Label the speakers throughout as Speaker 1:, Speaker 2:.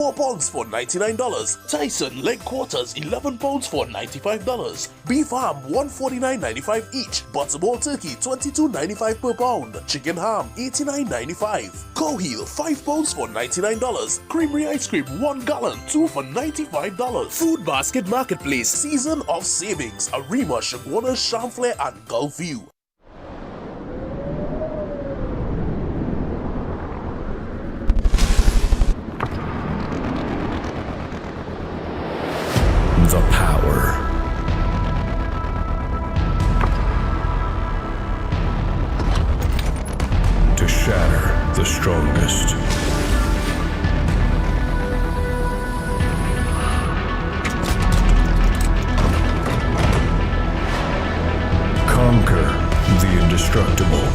Speaker 1: pounds for $99. Tyson leg quarters, 11 pounds for $95. Beef ham, $149.95 each. Butterball turkey, $22.95 per pound. Chicken ham, $89.95. Cow heel, 5 pounds for $99. Creamery ice cream, 1 gallon, 2 for $95. Food Basket Marketplace, season of savings. Arima, Shagwana, Chamflair, and Gulfview.
Speaker 2: The power. To shatter the strongest. Conquer the indestructible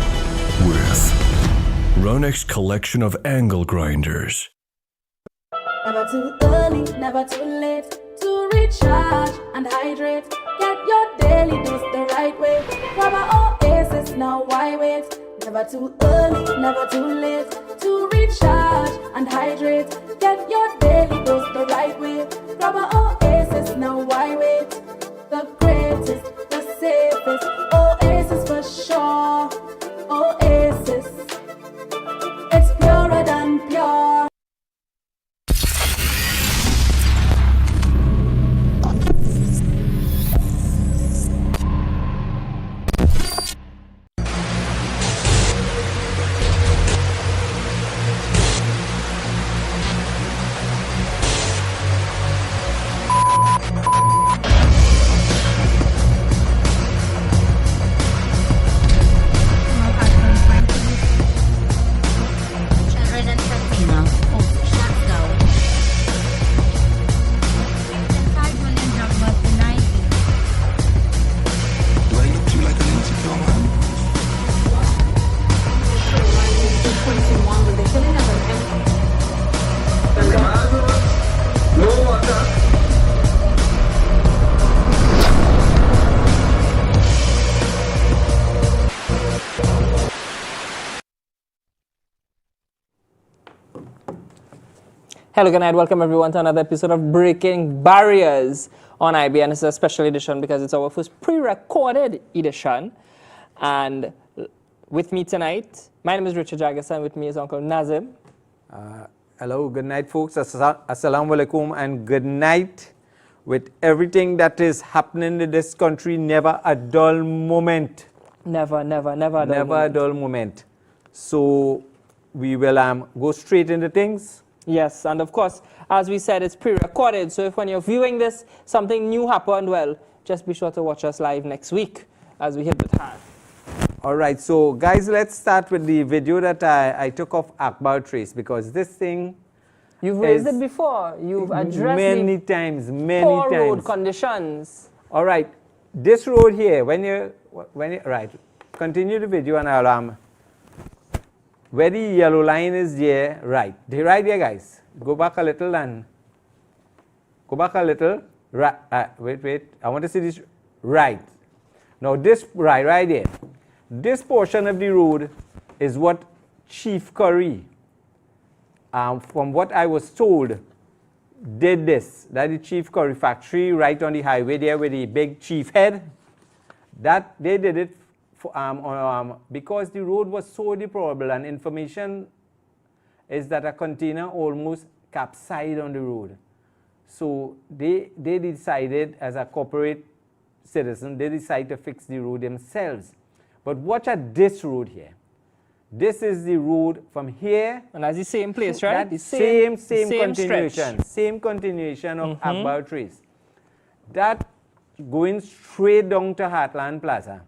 Speaker 2: with Ronex collection of angle grinders.
Speaker 3: Never too early, never too late to recharge and hydrate. Get your daily dose the right way. Grab an Oasis, now why wait? Never too early, never too late to recharge and hydrate. Get your daily dose the right way. Grab an Oasis, now why wait? The greatest, the safest, Oasis for sure. Oasis, it's purer than pure.
Speaker 4: Hello, good night. Welcome everyone to another episode of Breaking Barriers on IBN. This is a special edition because it's our first pre-recorded edition. And with me tonight, my name is Richard Jaggers, and with me is Uncle Nazim.
Speaker 5: Hello, good night, folks. Assalamu alaikum and good night. With everything that is happening in this country, never a dull moment.
Speaker 4: Never a dull moment.
Speaker 5: So we will go straight into things.
Speaker 4: Yes, and of course, as we said, it's pre-recorded. So if when you're viewing this, something new happened, well, just be sure to watch us live next week as we hit the time.
Speaker 5: All right, so guys, let's start with the video that I took of Akbar Trace, because this thing...
Speaker 4: You've raised it before. You've addressed
Speaker 5: many times.
Speaker 4: Poor road conditions.
Speaker 5: All right, this road here, when you right, continue the video and I'll where the yellow line is there, right there, guys. Go back a little and go back a little. Right, wait. I want to see this. Right. Now this right there. This portion of the road is what Chief Curry, from what I was told, did this. That is Chief Curry factory right on the highway there with the big chief head. That they did it. Because the road was so deplorable, and information is that a container almost capsized on the road. So they decided, as a corporate citizen, they decided to fix the road themselves. But watch at this road here. This is the road from here.
Speaker 4: And that's the same place, right?
Speaker 5: The same continuation.
Speaker 4: Stretch.
Speaker 5: Same continuation of Akbar Trace. That going straight down to Heartland Plaza.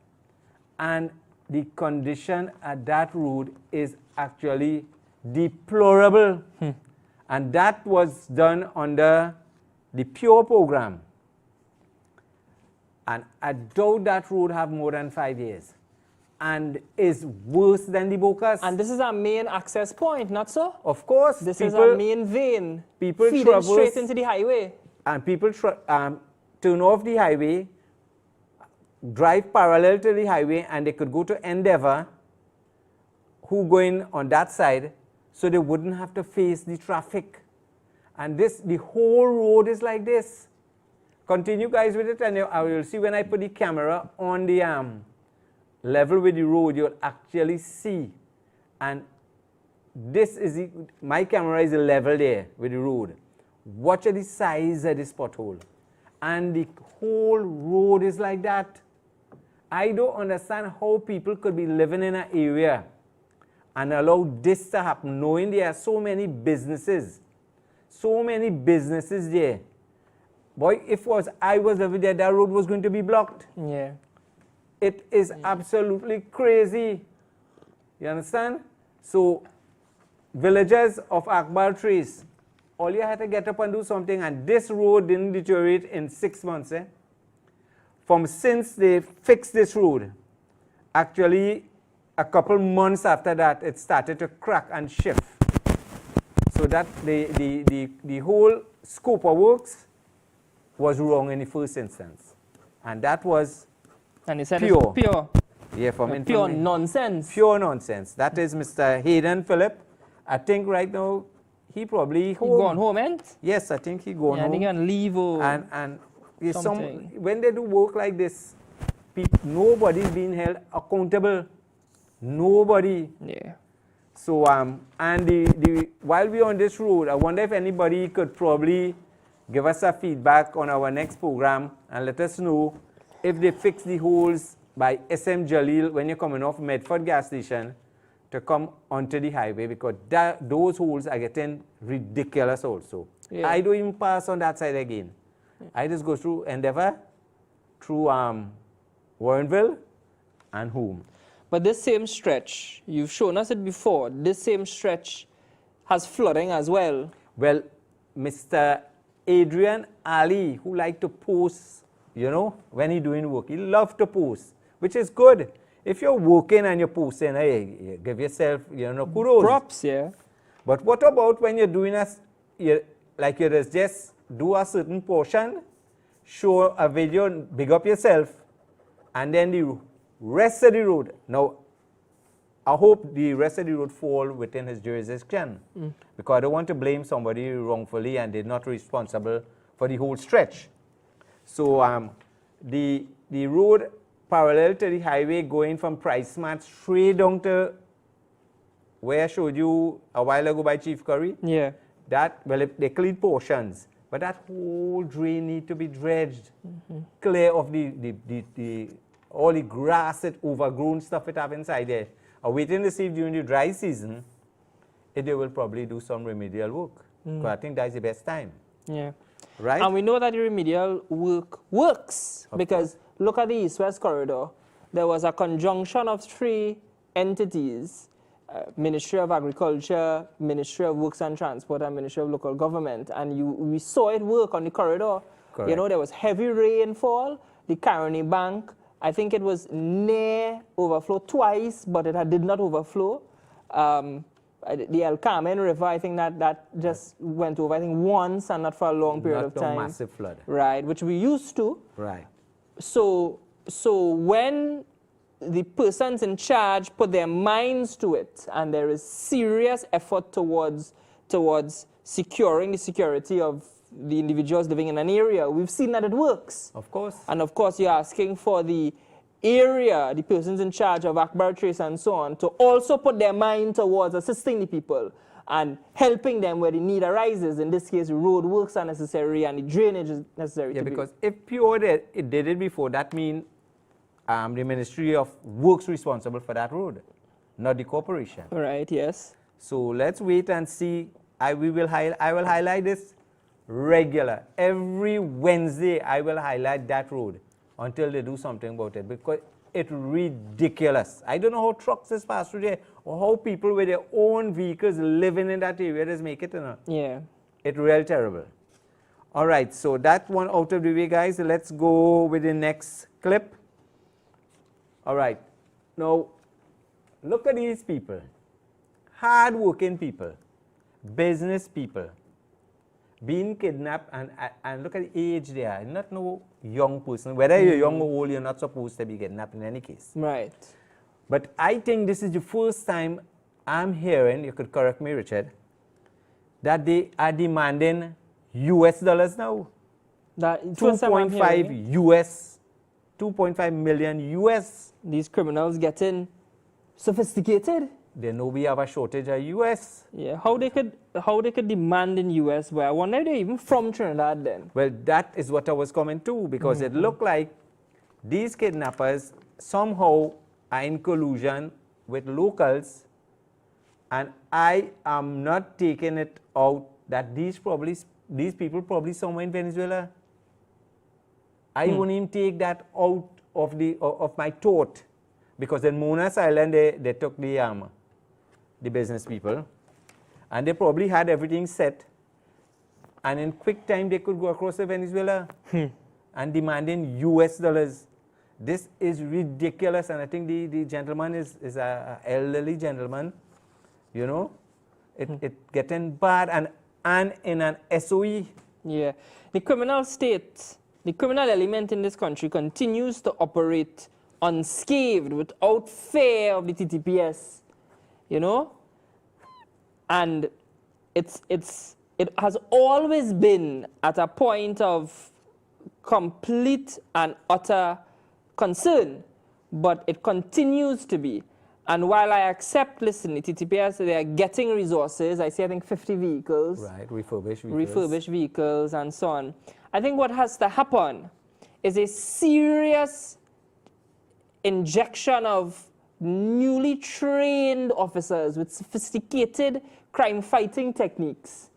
Speaker 5: And the condition at that road is actually deplorable. And that was done under the PURE program. And I doubt that road have more than 5 years. And is worse than the Bocas.
Speaker 4: And this is our main access point, not so?
Speaker 5: Of course.
Speaker 4: This is our main vein.
Speaker 5: People
Speaker 4: feeding straight into the highway.
Speaker 5: And people turn off the highway, drive parallel to the highway, and they could go to Endeavour, who going on that side, so they wouldn't have to face the traffic. And the whole road is like this. Continue guys with it, and you'll see when I put the camera on the level with the road, you'll actually see. And this is my camera is level there with the road. Watch the size of this pothole. And the whole road is like that. I don't understand how people could be living in an area and allow this to happen, knowing there are so many businesses there. Boy, if I was living there, that road was going to be blocked.
Speaker 4: Yeah.
Speaker 5: It is absolutely crazy. You understand? So, villagers of Akbar Trace, all you had to get up and do something, and this road didn't deteriorate in 6 months. From since they fixed this road, actually a couple months after that, it started to crack and shift. So that the whole scope of works was wrong in the first instance. And that was
Speaker 4: And he said
Speaker 5: pure.
Speaker 4: it's pure.
Speaker 5: Yeah,
Speaker 4: Pure nonsense.
Speaker 5: Pure nonsense. That is Mr. Hayden Phillip. I think right now he probably
Speaker 4: He
Speaker 5: home.
Speaker 4: gone home, ain't?
Speaker 5: Yes, I think he gone
Speaker 4: Yeah, I
Speaker 5: home.
Speaker 4: think he can leave or
Speaker 5: And there's
Speaker 4: something.
Speaker 5: when they do work like this, nobody's being held accountable. Nobody.
Speaker 4: yeah.
Speaker 5: So and while we're on this road, I wonder if anybody could probably give us a feedback on our next program and let us know if they fix the holes by SM Jalil when you're coming off Medford gas station to come onto the highway, because those holes are getting ridiculous also.
Speaker 4: Yeah.
Speaker 5: I don't even pass on that side again. I just go through Endeavour, through Warrenville and home.
Speaker 4: But this same stretch, you've shown us it before, this same stretch has flooding as well.
Speaker 5: Well, Mr. Adrian Ali, who liked to post, you know, when he doing work, he loved to post, which is good. If you're working and you're posting, hey, give yourself, you know, kudos.
Speaker 4: Props, yeah.
Speaker 5: But what about when you're doing like you just do a certain portion, show a video, big up yourself, and then the rest of the road. Now, I hope the rest of the road fall within his jurisdiction, because I don't want to blame somebody wrongfully and they're not responsible for the whole stretch. So the road parallel to the highway going from Price Mart straight down to where I showed you a while ago by Chief Curry.
Speaker 4: Yeah.
Speaker 5: That, well, they clean portions, but that whole drain need to be dredged, clear of all the grass, that overgrown stuff it have inside there. I'm waiting to see if during the dry season, if they will probably do some remedial work. Because I think that's the best time.
Speaker 4: Yeah.
Speaker 5: Right?
Speaker 4: And we know that the remedial work works because look at the East-West corridor. There was a conjunction of 3 entities, Ministry of Agriculture, Ministry of Works and Transport, and Ministry of Local Government. And we saw it work on the corridor.
Speaker 5: Correct.
Speaker 4: You know, there was heavy rainfall. The Caroni Bank, I think it was near overflow twice, but it did not overflow. The El Carmen River, I think that just went over, I think once and not for a long period of time.
Speaker 5: Not a massive flood.
Speaker 4: Right, which we used to.
Speaker 5: Right.
Speaker 4: So when the persons in charge put their minds to it and there is serious effort towards securing the security of the individuals living in an area, we've seen that it works.
Speaker 5: Of course.
Speaker 4: And of course, you're asking for the area, the persons in charge of Akbar Trace and so on, to also put their mind towards assisting the people and helping them where the need arises. In this case, road works are necessary and the drainage is necessary.
Speaker 5: Yeah, because if Pure did it before, that means the Ministry of Works responsible for that road, not the corporation.
Speaker 4: Right, yes.
Speaker 5: So let's wait and see. I will highlight this regular. Every Wednesday, I will highlight that road until they do something about it, because it's ridiculous. I don't know how trucks is passed through there or how people with their own vehicles living in that area just make it.
Speaker 4: Yeah.
Speaker 5: It's real terrible. All right, so that one out of the way, guys. Let's go with the next clip. All right, now look at these people, hard-working people, business people, being kidnapped, and look at the age they are. Not no young person. Whether you're young or old, you're not supposed to be kidnapped in any case.
Speaker 4: Right.
Speaker 5: But I think this is the first time I'm hearing, you could correct me, Richard, that they are demanding US dollars now.
Speaker 4: That first time I'm hearing it.
Speaker 5: 2.5 US, 2.5 million US.
Speaker 4: These criminals getting sophisticated.
Speaker 5: They know we have a shortage of US.
Speaker 4: Yeah, how they could demand in US, where I wonder if they're even from Trinidad then.
Speaker 5: Well, that is what I was coming to, because it looked like these kidnappers somehow are in collusion with locals, and I am not taking it out that these people probably somewhere in Venezuela. I wouldn't even take that out of my thought, because in Monas Island they took the business people, and they probably had everything set, and in quick time they could go across to Venezuela and demanding US dollars. This is ridiculous, and I think the gentleman is an elderly gentleman. You know, it getting bad, and in an SOE.
Speaker 4: Yeah, the criminal state, the criminal element in this country continues to operate unscathed, without fear of the TTPS, you know, and it has always been at a point of complete and utter concern, but it continues to be. And while I accept, listen, the TTPS, they are getting resources. I see, I think, 50 vehicles.
Speaker 5: Right, refurbished vehicles.
Speaker 4: Refurbished vehicles and so on. I think what has to happen is a serious injection of newly trained officers with sophisticated crime-fighting techniques,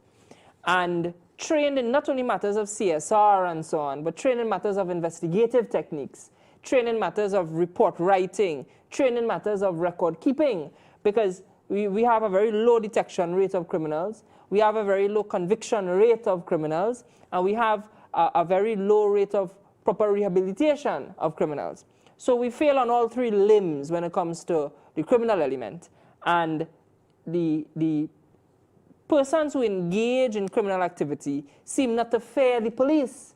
Speaker 4: and trained in not only matters of CSR and so on, but trained in matters of investigative techniques, trained in matters of report writing, trained in matters of record keeping, because we have a very low detection rate of criminals, we have a very low conviction rate of criminals, and we have a very low rate of proper rehabilitation of criminals. So we fail on all three limbs when it comes to the criminal element. And the persons who engage in criminal activity seem not to fear the police.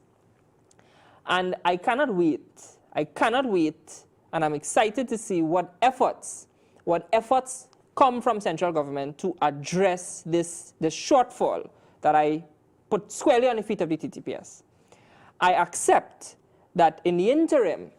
Speaker 4: And I cannot wait, and I'm excited to see what efforts come from central government to address this shortfall that I put squarely on the feet of the TTPS. I accept that in the interim,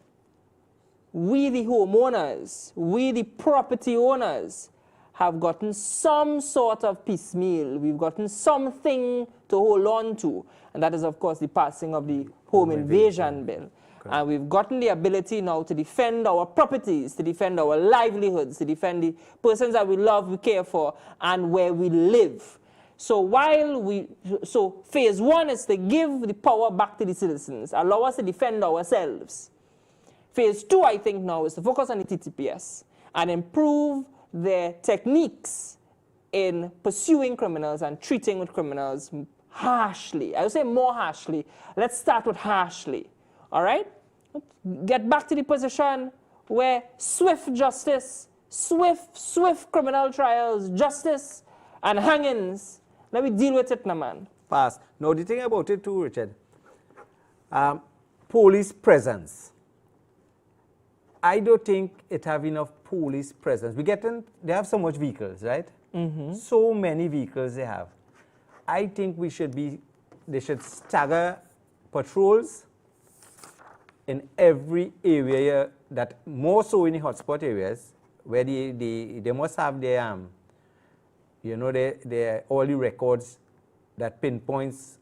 Speaker 4: we the homeowners, we the property owners, have gotten some sort of piecemeal. We've gotten something to hold on to, and that is, of course, the passing of the Home Invasion Bill. Okay. And we've gotten the ability now to defend our properties, to defend our livelihoods, to defend the persons that we love, we care for, and where we live. So so phase one is to give the power back to the citizens, allow us to defend ourselves. Phase two, I think now, is to focus on the TTPS and improve their techniques in pursuing criminals and treating with criminals harshly. I would say more harshly. Let's start with harshly, all right? Get back to the position where swift justice, swift criminal trials, justice, and hangings. Let me deal with it now, man.
Speaker 5: Fast. Now, the thing about it too, Richard, police presence. I don't think it have enough police presence. They have so much vehicles, right? Mm-hmm. So many vehicles they have. I think they should stagger patrols in every area, that more so in the hotspot areas, where they must have their, all the records that pinpoints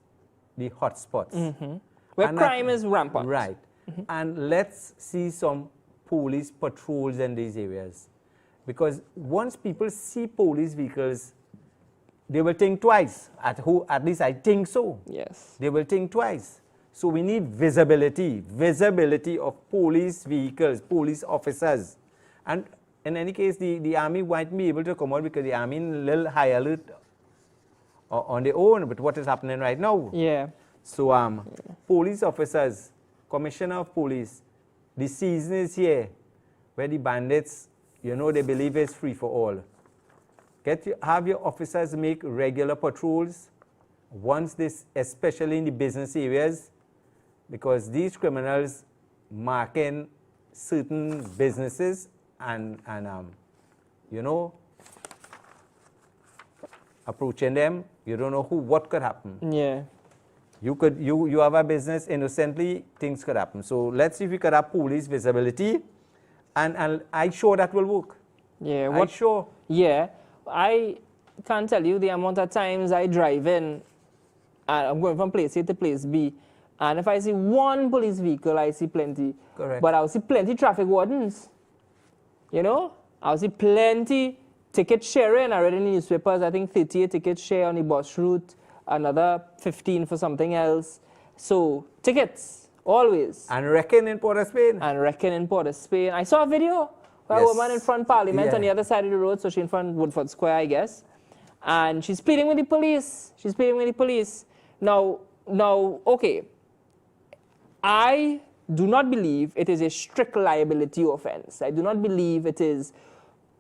Speaker 5: the hotspots.
Speaker 4: Mm-hmm. Where crime is rampant.
Speaker 5: Right. Mm-hmm. And let's see some police patrols in these areas, because once people see police vehicles, they will think twice. At least I think so.
Speaker 4: Yes.
Speaker 5: They will think twice. So we need visibility of police vehicles, police officers. And in any case, the army won't be able to come out, because the army is a little high alert on their own with what is happening right now.
Speaker 4: Yeah.
Speaker 5: So police officers, commissioner of police, the season is here where the bandits, they believe it's free for all. Have your officers make regular patrols once this, especially in the business areas, because these criminals marking certain businesses and approaching them. You don't know what could happen.
Speaker 4: Yeah.
Speaker 5: You have a business innocently, things could happen. So let's see if we could have police visibility, and I'm sure that will work.
Speaker 4: Yeah.
Speaker 5: I'm sure.
Speaker 4: Yeah. I can't tell you the amount of times I drive in, and I'm going from place A to place B, and if I see one police vehicle, I see plenty.
Speaker 5: Correct.
Speaker 4: But I'll see plenty traffic wardens. You know? I'll see plenty ticket sharing. I read in the newspapers, I think 38 tickets share on the bus route, another 15 for something else. So, tickets, always.
Speaker 5: And reckon in Port of Spain.
Speaker 4: And reckon in Port of Spain. I saw a video where a woman in front Parliament on the other side of the road, so she's in front of Woodford Square, I guess. And she's pleading with the police. She's pleading with the police. Now, okay. I do not believe it is a strict liability offense. I do not believe it is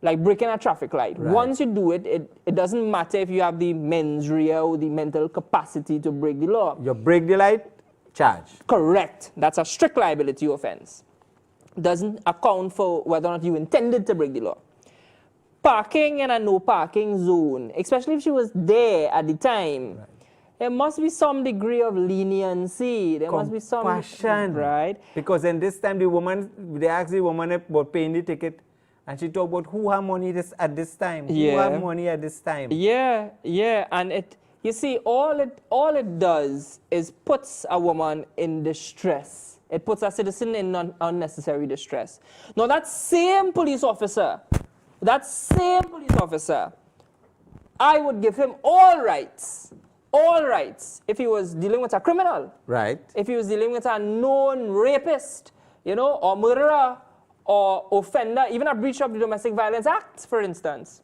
Speaker 4: like breaking a traffic light.
Speaker 5: Right.
Speaker 4: Once you do it, it doesn't matter if you have the mens rea or the mental capacity to break the law.
Speaker 5: You break the light, charge.
Speaker 4: Correct. That's a strict liability offense. Doesn't account for whether or not you intended to break the law. Parking in a no parking zone, especially if she was there at the time, there must be some degree of leniency. There must be some
Speaker 5: compassion,
Speaker 4: right?
Speaker 5: Because in this time, they asked the woman about paying the ticket, and she talked about who have money at this time.
Speaker 4: Yeah.
Speaker 5: Who have money at this time?
Speaker 4: Yeah, and you see, all it does is puts a woman in distress. It puts a citizen in unnecessary distress. Now that same police officer, I would give him all rights if he was dealing with a criminal.
Speaker 5: Right.
Speaker 4: If he was dealing with a known rapist, or murderer, or offender, even a breach of the Domestic Violence Act, for instance.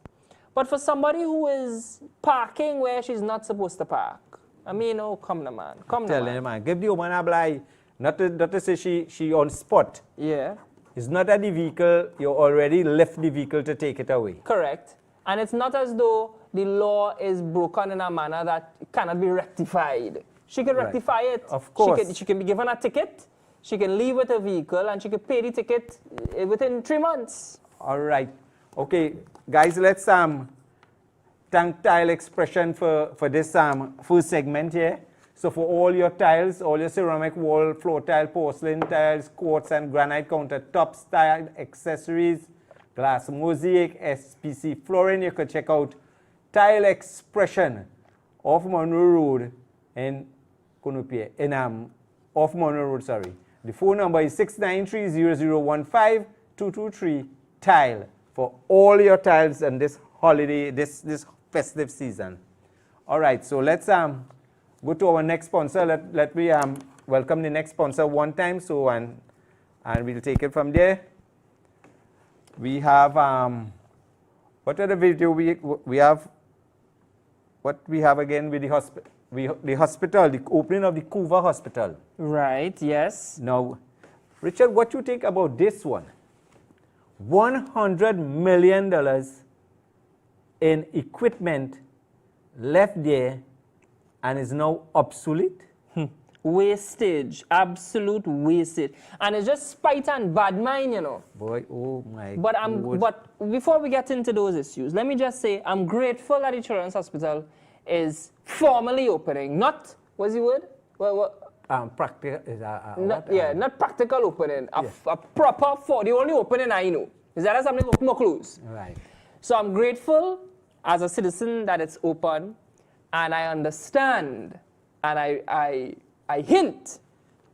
Speaker 4: But for somebody who is parking where she's not supposed to park, I mean, oh, come on, man.
Speaker 5: Tell him, man. Give the woman a blind. Not to say she on spot.
Speaker 4: Yeah.
Speaker 5: It's not that the vehicle, you already left the vehicle to take it away.
Speaker 4: Correct. And it's not as though the law is broken in a manner that cannot be rectified. She can rectify it.
Speaker 5: Of course.
Speaker 4: She can be given a ticket, she can leave with a vehicle, and she can pay the ticket within 3 months.
Speaker 5: All right. Okay, guys, let's thank Tile Expression for this first segment here. So for all your tiles, all your ceramic wall, floor tile, porcelain tiles, quartz and granite countertops, tile accessories, glass mosaic, SPC flooring, you could check out Tile Expression off Monroe Road in Kunupia, off Monroe Road, sorry. The phone number is 693-0015-223 Tile for all your tiles in this holiday, this festive season. All right, so let's go to our next sponsor. Let me welcome the next sponsor one time, so and we'll take it from there. We have what other video we have? What we have again with the hospital? The hospital, the opening of the Couva Hospital.
Speaker 4: Right. Yes.
Speaker 5: Now, Richard, what you think about this one? $100 million in equipment left there and is now obsolete.
Speaker 4: Wastage, absolute wastage, and it's just spite and bad mind,
Speaker 5: Boy, oh my
Speaker 4: But
Speaker 5: God.
Speaker 4: but before we get into those issues, let me just say I'm grateful that the Children's Hospital is formally opening. Not what's the word?
Speaker 5: Practical is
Speaker 4: not practical opening. A proper the only opening I know. Is that something open or close?
Speaker 5: Right.
Speaker 4: So I'm grateful as a citizen that it's open, and I understand, and I hint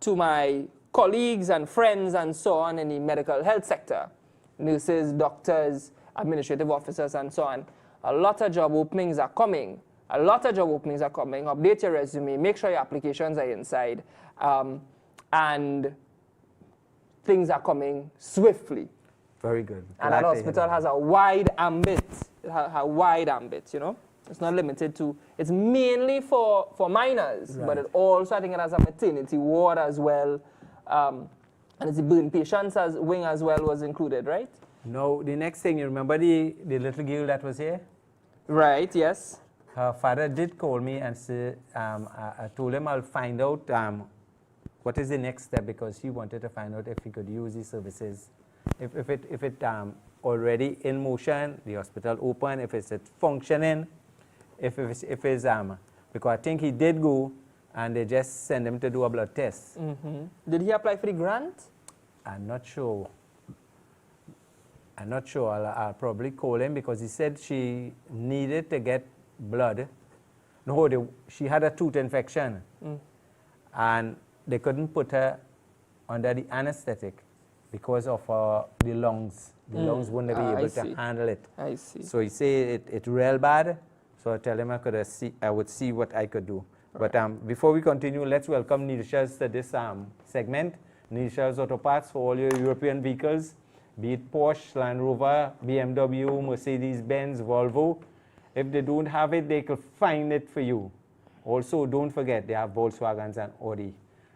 Speaker 4: to my colleagues and friends and so on in the medical health sector, nurses, doctors, administrative officers, and so on. A lot of job openings are coming. Update your resume. Make sure your applications are inside. And things are coming swiftly.
Speaker 5: Very good.
Speaker 4: And that hospital has a wide ambit. It's not limited to, it's mainly for minors, but it also, I think it has a maternity ward as well. And it's the burn patients wing as well was included, right?
Speaker 5: No, the next thing, you remember the little girl that was here?
Speaker 4: Right, yes.
Speaker 5: Her father did call me and say, I told him I'll find out what is the next step, because he wanted to find out if he could use these services. If it already in motion, the hospital open, if it's functioning, if it's because I think he did go and they just sent him to do a blood test.
Speaker 4: Did he apply for the grant?
Speaker 5: I'm not sure. I'll probably call him because he said she needed to get blood. No, she had a tooth infection. And they couldn't put her under the anesthetic because of the lungs. The lungs wouldn't be able to handle it.
Speaker 4: I see.
Speaker 5: So he said it's real bad. So I tell him I would see what I could do. But before we continue, let's welcome Nilshaz to this segment. Nilshaz Auto Parts for all your European vehicles, be it Porsche, Land Rover, BMW, Mercedes-Benz, Volvo. If they don't have it, they could find it for you. Also, don't forget, they have Volkswagens and Audi.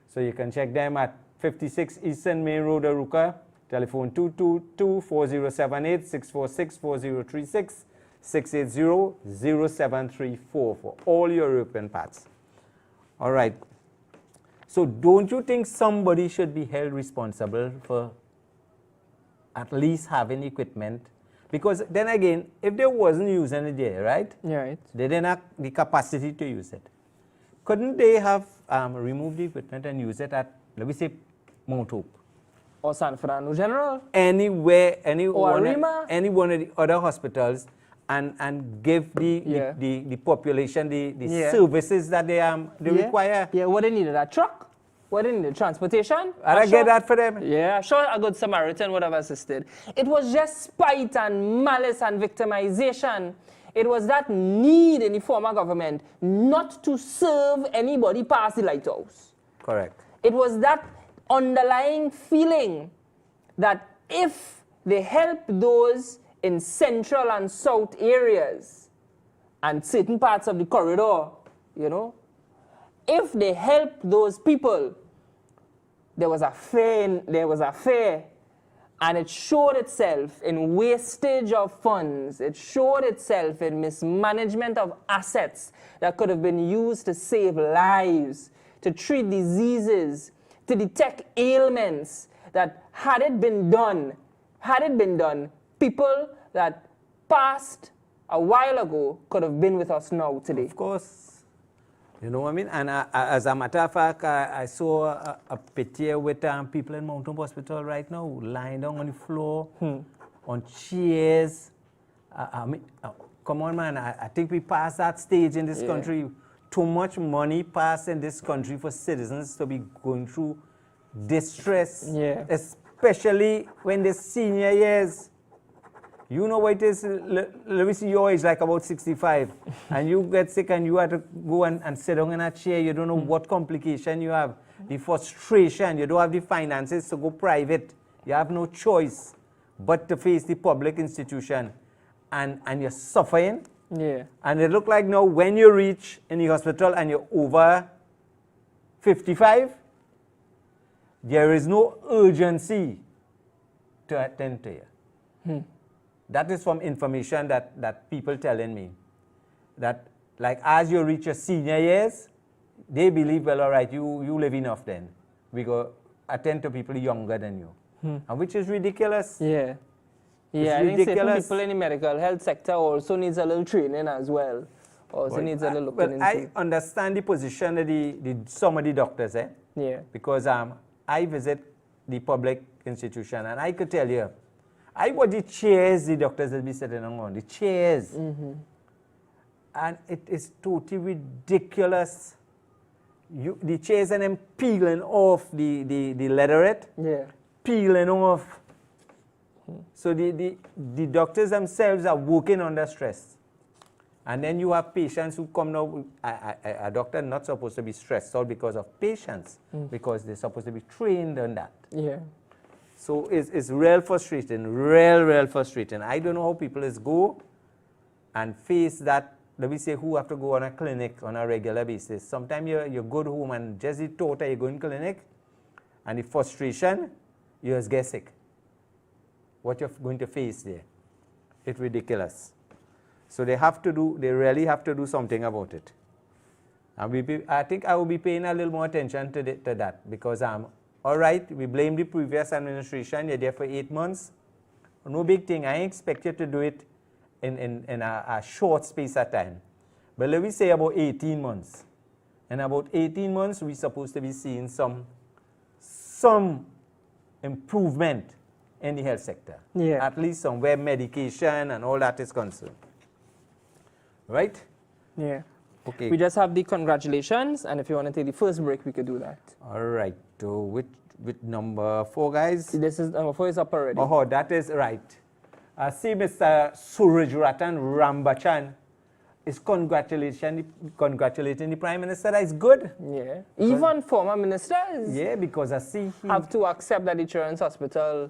Speaker 5: So you can check them at 56 Eastern Main Road, Arouca. Telephone 222-4078, 646-4036, 680-0734 for all your European parts. All right. So don't you think somebody should be held responsible for at least having equipment? Because then again, if they wasn't using it there, right?
Speaker 4: Yeah, right.
Speaker 5: They didn't have the capacity to use it. Couldn't they have removed the equipment and use it at, let me say, Mount Hope?
Speaker 4: Or San Fernando General?
Speaker 5: Anywhere, any
Speaker 4: Or
Speaker 5: one
Speaker 4: Arima?
Speaker 5: of the other hospitals and give the population the services that they require.
Speaker 4: Yeah, what they needed, a truck? What they needed, transportation?
Speaker 5: I get that for them.
Speaker 4: Yeah, sure, a good Samaritan would have assisted. It was just spite and malice and victimization. It was that need in the former government not to serve anybody past the lighthouse.
Speaker 5: Correct.
Speaker 4: It was that underlying feeling that if they help those in central and south areas and certain parts of the corridor, you know, if they help those people, there was a fear, and it showed itself in wastage of funds. It showed itself in mismanagement of assets that could have been used to save lives, to treat diseases, to detect ailments, that had it been done, people that passed a while ago could have been with us now today.
Speaker 5: Of course. You know what I mean? And as a matter of fact, I saw a picture with people in Mount Hope Hospital right now lying down on the floor, on chairs. I mean, come on, man. I think we passed that stage in this country. Too much money passed in this country for citizens to be going through distress, especially when they're senior years. You know what it is, let me see your age, like about 65, and you get sick and you have to go and sit down in a chair. You don't know what complication you have, the frustration, you don't have the finances to go private. You have no choice but to face the public institution, and you're suffering.
Speaker 4: Yeah.
Speaker 5: And it look like now when you reach in the hospital and you're over 55, there is no urgency to attend to you. That is from information that people telling me. That like as you reach your senior years, they believe, well, all right, you live enough then. We go attend to people younger than you. And which is ridiculous.
Speaker 4: Yeah. Yeah, I think certain people in the medical health sector also needs a little training as well. Also needs a little looking into.
Speaker 5: I understand the position of some of the doctors,
Speaker 4: Yeah.
Speaker 5: Because I visit the public institution and I could tell you, I watch the chairs the doctors will be sitting on, the chairs. And it is totally ridiculous. The chairs and them peeling off the leatherette, peeling off. So the doctors themselves are working under stress. And then you have patients who come now, a doctor not supposed to be stressed out because of patients, because they're supposed to be trained on that.
Speaker 4: Yeah.
Speaker 5: So it's real frustrating, real frustrating. I don't know how people go and face that, let me say, who have to go on a clinic on a regular basis. Sometimes you go home and just the thought that you go in clinic and the frustration, you just get sick. What you're going to face there, it's ridiculous. So they really have to do something about it. And I think I will be paying a little more attention to that because all right, we blame the previous administration. You're there for 8 months. No big thing. I expect you to do it in a short space of time. But let me say about 18 months. In about 18 months, we're supposed to be seeing some improvement in the health sector.
Speaker 4: Yeah.
Speaker 5: At least somewhere medication and all that is concerned. Right?
Speaker 4: Yeah.
Speaker 5: Okay.
Speaker 4: We just have the congratulations, and if you want to take the first break, we could do that.
Speaker 5: All right. So with number 4, guys?
Speaker 4: This is number 4 is up already.
Speaker 5: Oh, that is right. See, Mr. Suraj Ratan Rambachan is congratulating the Prime Minister. That is good.
Speaker 4: Yeah. Even former ministers
Speaker 5: Yeah, because I see he
Speaker 4: have to accept that the Children's Hospital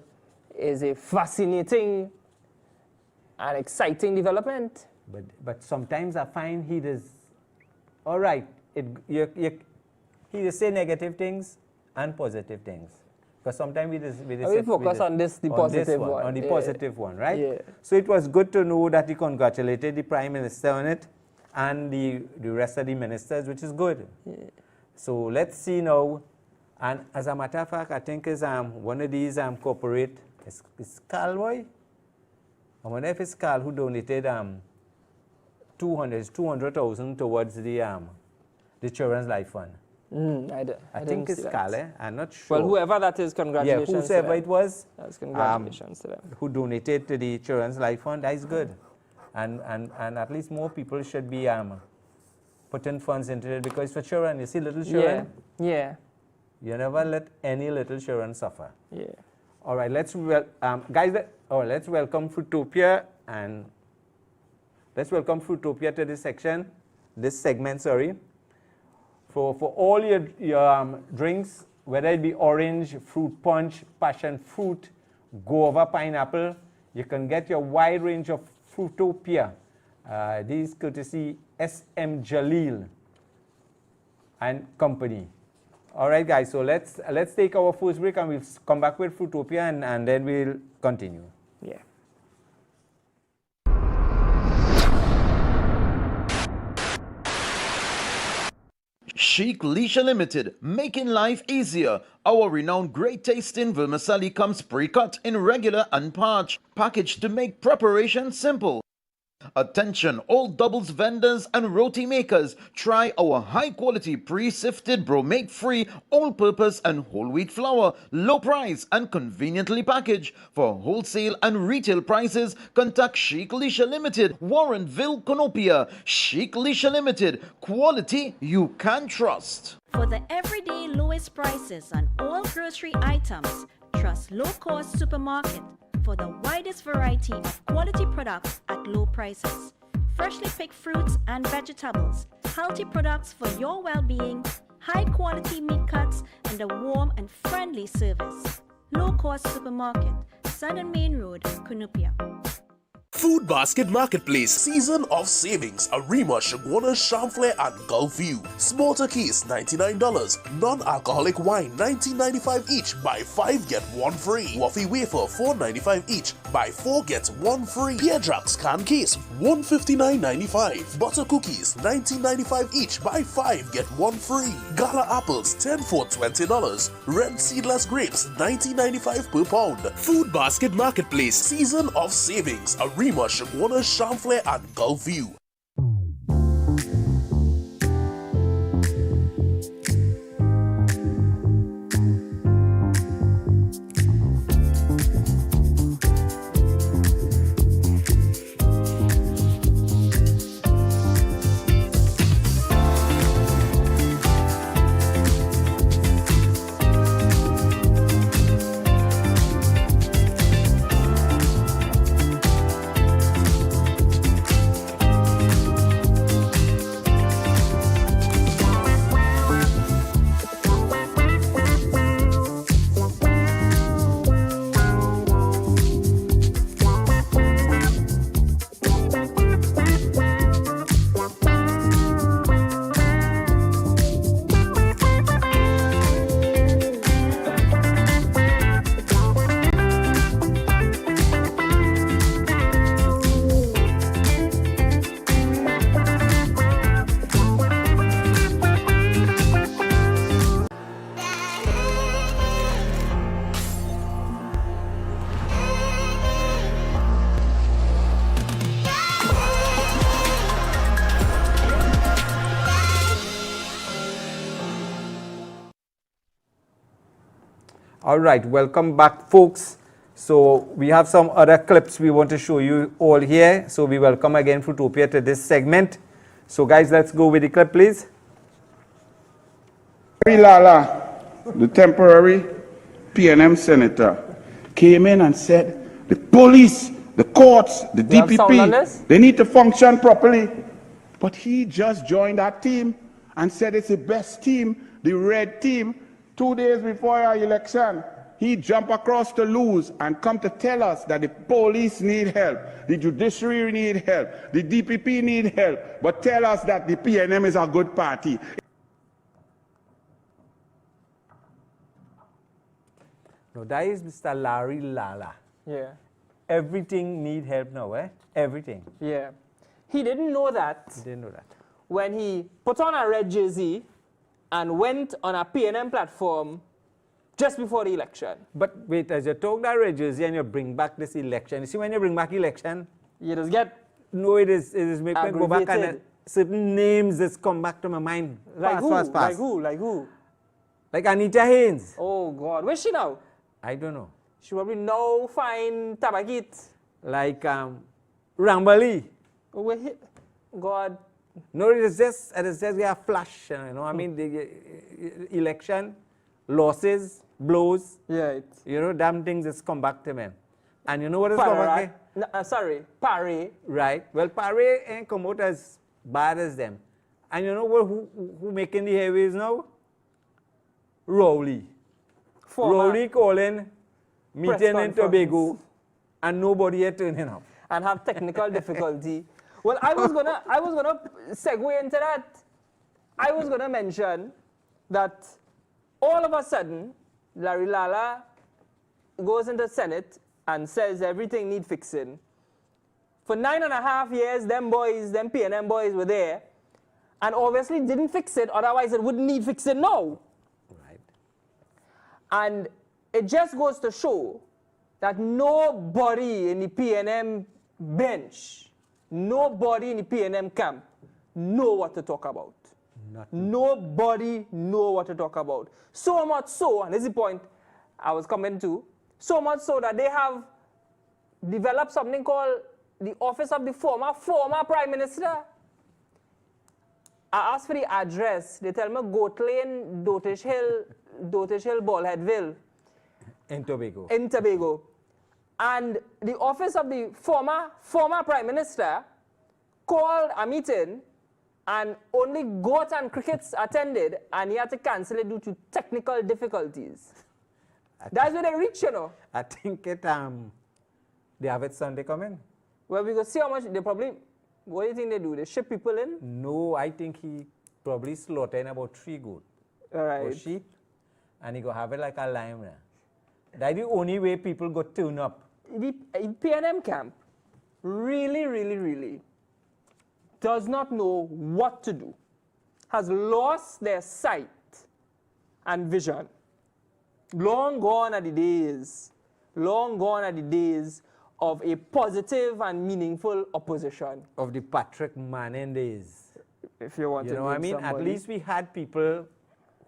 Speaker 4: is a fascinating and exciting development.
Speaker 5: But sometimes I find he does. All right, he does say negative things and positive things. Because sometimes we
Speaker 4: focus on the positive one.
Speaker 5: On the positive one, right?
Speaker 4: Yeah.
Speaker 5: So it was good to know that he congratulated the Prime Minister on it and the rest of the ministers, which is good.
Speaker 4: Yeah.
Speaker 5: So let's see now. And as a matter of fact, I think is one of these corporate is Carl Boy. I wonder if it's Carl who donated 200,000 towards the Children's Life Fund.
Speaker 4: I
Speaker 5: think it's
Speaker 4: see that.
Speaker 5: Carl. I'm not sure.
Speaker 4: Well, whoever that is, congratulations.
Speaker 5: Yeah, whoever
Speaker 4: to them.
Speaker 5: it was.
Speaker 4: That's congratulations to them.
Speaker 5: Who donated to the Children's Life Fund. That is good. And at least more people should be putting funds into it because for children, you see little children.
Speaker 4: Yeah.
Speaker 5: You never let any little children suffer.
Speaker 4: Yeah.
Speaker 5: All right, let's welcome Fruitopia and let's welcome Fruitopia to this segment, sorry. For all your drinks, whether it be orange, fruit punch, passion fruit, guava, pineapple, you can get your wide range of Fruitopia. These courtesy SM Jalil and company. All right, guys, so let's take our first break and we'll come back with Fruitopia and then we'll continue.
Speaker 4: Yeah.
Speaker 6: Chic Leisure Limited, making life easier. Our renowned great tasting vermicelli comes pre-cut in regular and parched, packaged to make preparation simple. Attention all doubles vendors and roti makers, try our high quality pre-sifted bromate free all-purpose and whole wheat flour, low price and conveniently packaged. For wholesale and retail prices, contact Chic Leisure Limited, Warrenville, Conopia. Chic Leisure Limited, quality you can trust.
Speaker 7: For the everyday lowest prices on all grocery items, trust Low Cost Supermarket for the widest variety of quality products at low prices. Freshly picked fruits and vegetables, healthy products for your well-being, high quality meat cuts, and a warm and friendly service. Low Cost Supermarket, Southern Main Road, Cunupia.
Speaker 1: Food Basket Marketplace, Season of Savings, Arima, Shagwana, Chamflair, and Gulfview. Small turkeys, $99. Non-alcoholic wine, $19.95 each. Buy 5, get 1 free. Waffy wafer, $4.95 each. Buy 4, get 1 free. Pear Jacks can case, $159.95. Butter cookies, $19.95 each. Buy 5, get 1 free. Gala apples, 10 for $20. Red seedless grapes, $19.95 per pound. Food Basket Marketplace, Season of Savings, Arima, Shagwana, Chamflair, and Gulfview.
Speaker 5: All right, welcome back, folks. So we have some other clips we want to show you all here. So we welcome again Fruitopia to this segment. So guys, let's go with the clip, please.
Speaker 8: Lala, the temporary PNM senator, came in and said, the police, the courts, the
Speaker 4: You have sound on this?
Speaker 8: DPP, they need to function properly. But he just joined that team and said it's the best team, the red team. 2 days before our election, he jumped across to lose and come to tell us that the police need help, the judiciary need help, the DPP need help, but tell us that the PNM is a good party.
Speaker 5: Now that is Mr. Larry Lala.
Speaker 4: Yeah.
Speaker 5: Everything need help now, eh? Everything.
Speaker 4: Yeah. He didn't know that
Speaker 5: You didn't know that.
Speaker 4: when he put on a red jersey and went on a PNM platform just before the election.
Speaker 5: But wait, as you talk that red jersey and you bring back this election, you see when you bring back election,
Speaker 4: You just get
Speaker 5: no, it is make me go back and
Speaker 4: aggravated.
Speaker 5: certain names just come back to my mind.
Speaker 4: like
Speaker 5: Fast,
Speaker 4: who?
Speaker 5: fast, fast.
Speaker 4: Like who? Like who?
Speaker 5: Like Anita Haynes.
Speaker 4: Oh God, where's she now?
Speaker 5: I don't know.
Speaker 4: She probably now find Tabakit.
Speaker 5: Like Rambali.
Speaker 4: Oh, where he- God.
Speaker 5: No, it is just we have flash. You know, I mean, the election, losses, blows.
Speaker 4: Yeah.
Speaker 5: You know, damn things just come back to me. And you know what is come back?
Speaker 4: Sorry, Parry.
Speaker 5: Right. Well, Paré ain't come out as bad as them. And you know what? Who making the heavies now? Rowley. Rowley calling meeting in Tobago, and nobody yet turning up.
Speaker 4: And have technical difficulty. Well, I was gonna segue into that. I was gonna mention that all of a sudden, Larry Lala goes into Senate and says everything need fixing. For 9.5 years, them PNM boys were there, and obviously didn't fix it, otherwise it wouldn't need fixing now.
Speaker 5: Right.
Speaker 4: And it just goes to show that nobody in the PNM bench, nobody in the PNM camp know what to talk about. Nobody know what to talk about. So much so, and this is the point I was coming to, so much so that they have developed something called the Office of the Former Prime Minister. I asked for the address. They tell me Goat Lane, Dotish Hill, Ballheadville.
Speaker 5: In Tobago.
Speaker 4: In Tobago. And the office of the former Prime Minister called a meeting and only Goat and Crickets attended, and he had to cancel it due to technical difficulties. That's where they reach, you know.
Speaker 5: I think they have it Sunday coming.
Speaker 4: Well, we go see how much they probably, what do you think they do? They ship people in?
Speaker 5: No, I think he probably slaughtering about 3 goats
Speaker 4: All right.
Speaker 5: or sheep, and he go have it like a lime there. That's the only way people go turn up.
Speaker 4: The PNM camp really does not know what to do, has lost their sight and vision. Long gone are the days of a positive and meaningful opposition.
Speaker 5: Of the Patrick Manning days.
Speaker 4: If you want
Speaker 5: You
Speaker 4: to
Speaker 5: know what I
Speaker 4: name
Speaker 5: mean? At
Speaker 4: somebody.
Speaker 5: least we had people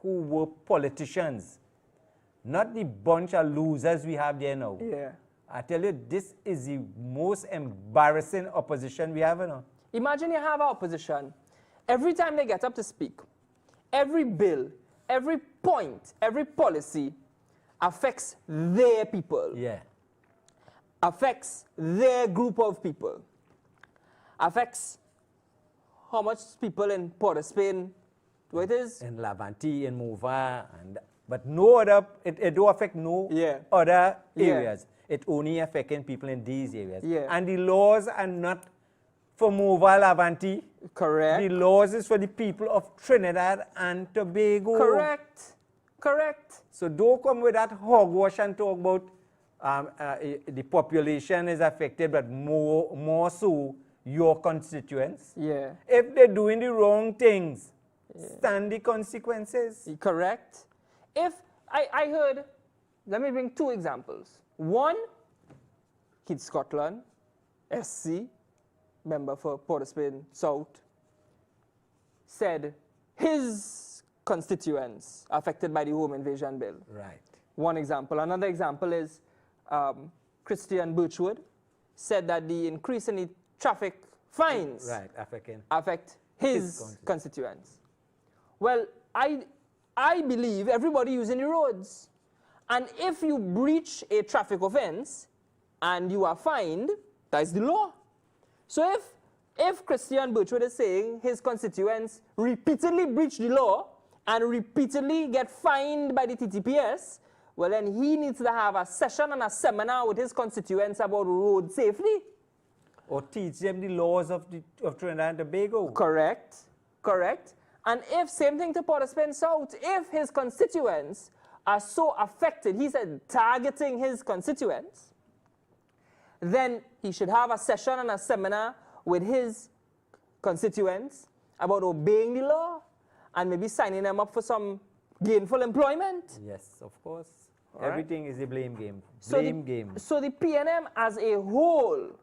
Speaker 5: who were politicians, not the bunch of losers we have there now.
Speaker 4: Yeah.
Speaker 5: I tell you, this is the most embarrassing opposition we have now.
Speaker 4: Imagine you have our opposition. Every time they get up to speak, every bill, every point, every policy affects their people.
Speaker 5: Yeah.
Speaker 4: Affects their group of people, affects how much people in Port of Spain, what it is?
Speaker 5: In Lavanti, in Mova, but no other, it don't affect no
Speaker 4: Yeah.
Speaker 5: other
Speaker 4: Yeah.
Speaker 5: areas. It only affecting people in these areas.
Speaker 4: Yeah.
Speaker 5: And the laws are not for Mova, Lavanti.
Speaker 4: Correct.
Speaker 5: The laws is for the people of Trinidad and Tobago.
Speaker 4: Correct.
Speaker 5: So don't come with that hogwash and talk about the population is affected, but more so your constituents.
Speaker 4: Yeah.
Speaker 5: If they're doing the wrong things, stand the consequences.
Speaker 4: Correct. If I heard, let me bring 2 examples. One, Keith Scotland, SC, member for Port of Spain South, said his constituents affected by the home invasion bill.
Speaker 5: Right.
Speaker 4: one example. Another example is Christian Birchwood said that the increase in the traffic fines affect his constituents. Well, I believe everybody using the roads. And if you breach a traffic offense and you are fined, that is the law. So if Christian Birchwood is saying his constituents repeatedly breach the law and repeatedly get fined by the TTPS, well then he needs to have a session and a seminar with his constituents about road safety.
Speaker 5: Or teach them the laws of Trinidad and Tobago.
Speaker 4: Correct, correct. And if, same thing to Port of Spain South, if his constituents are so affected, he said targeting his constituents, then he should have a session and a seminar with his constituents about obeying the law and maybe signing them up for some gainful employment.
Speaker 5: Yes, of course.
Speaker 4: All
Speaker 5: Everything is a blame game.
Speaker 4: So the PNM as a whole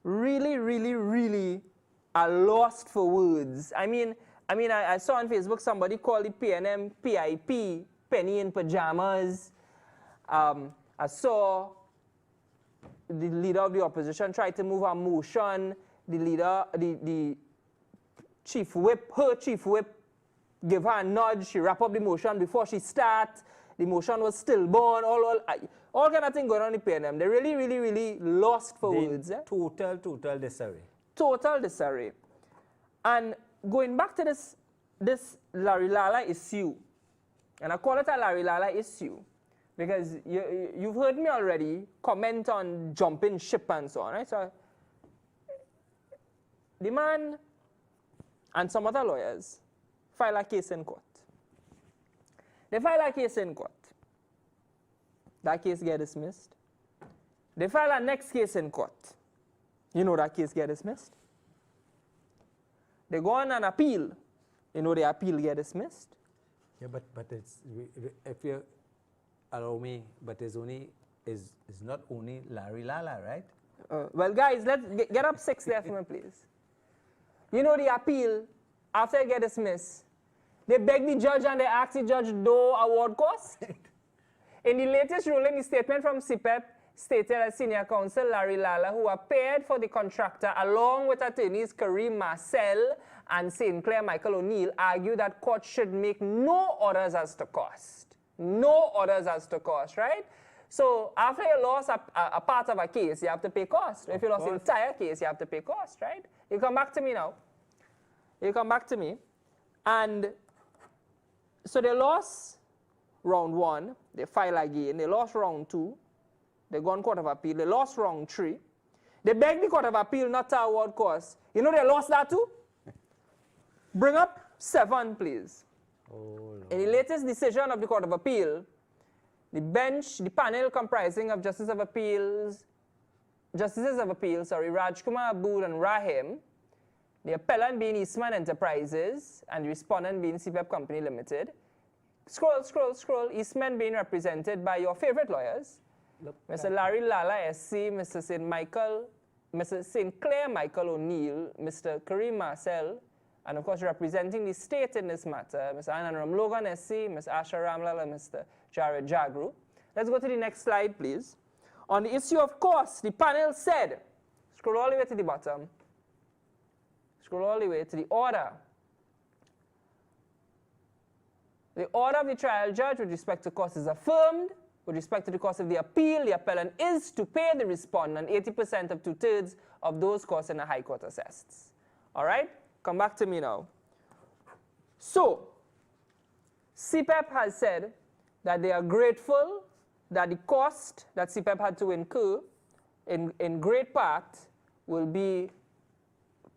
Speaker 4: really are lost for words. I mean, I saw on Facebook somebody called the PNM PIP, penny in pajamas. I saw the leader of the opposition try to move a motion. The chief whip, her chief whip, give her a nudge. She wrap up the motion before she start. The motion was stillborn. All kind of thing going on in the PNM. They really lost for words.
Speaker 5: Total disarray.
Speaker 4: Total disarray. And going back to this Larry Lala issue, and I call it a Larry Lala issue because you've heard me already comment on jumping ship and so on, right? So the man and some other lawyers file a case in court. They file a case in court. That case get dismissed. They file a next case in court. You know that case get dismissed. They go on an appeal. You know the appeal get dismissed.
Speaker 5: Yeah, but it's, if you allow me, but it's not only Larry Lala, right?
Speaker 4: Well, guys, let's get up 6 there for me, please. You know the appeal, after it get dismissed, they beg the judge and they ask the judge no award cost. In the latest ruling, the statement from CPEP stated that senior counsel Larry Lala, who appeared for the contractor along with attorneys Kareem Marcel and St. Clair Michael O'Neill, argued that court should make no orders as to cost. No orders as to cost, right? So after you lost a part of a case, you have to pay cost. If you lost the entire case, you have to pay cost, right? You come back to me now. You come back to me. And so they lost round 1. They file again. They lost round 2. They go on Court of Appeal. They lost round 3. They begged the Court of Appeal not to award costs. You know they lost that too? Bring up 7, please.
Speaker 5: Oh,
Speaker 4: in the latest decision of the Court of Appeal, the panel comprising of Justices of Appeal, Rajkumar Abood and Rahim, the appellant being Eastman Enterprises and the respondent being CPEP Company Limited. Scroll. Eastman being represented by your favorite lawyers, Mr. Larry Lala SC, Mr. St. Clair Michael O'Neill, Mr. Kareem Marcel, and of course representing the state in this matter, Mr. Anand Logan SC, Ms. Asha Ramlal, and Mr. Jared Jagru. Let's go to the next slide, please. On the issue of cost, the panel said, scroll all the way to the bottom, scroll all the way to the order. The order of the trial judge with respect to cost is affirmed. With respect to the cost of the appeal, the appellant is to pay the respondent 80% of 2/3 of those costs in the High Court assessed. All right? Come back to me now. So, CPEP has said that they are grateful that the cost that CPEP had to incur in great part will be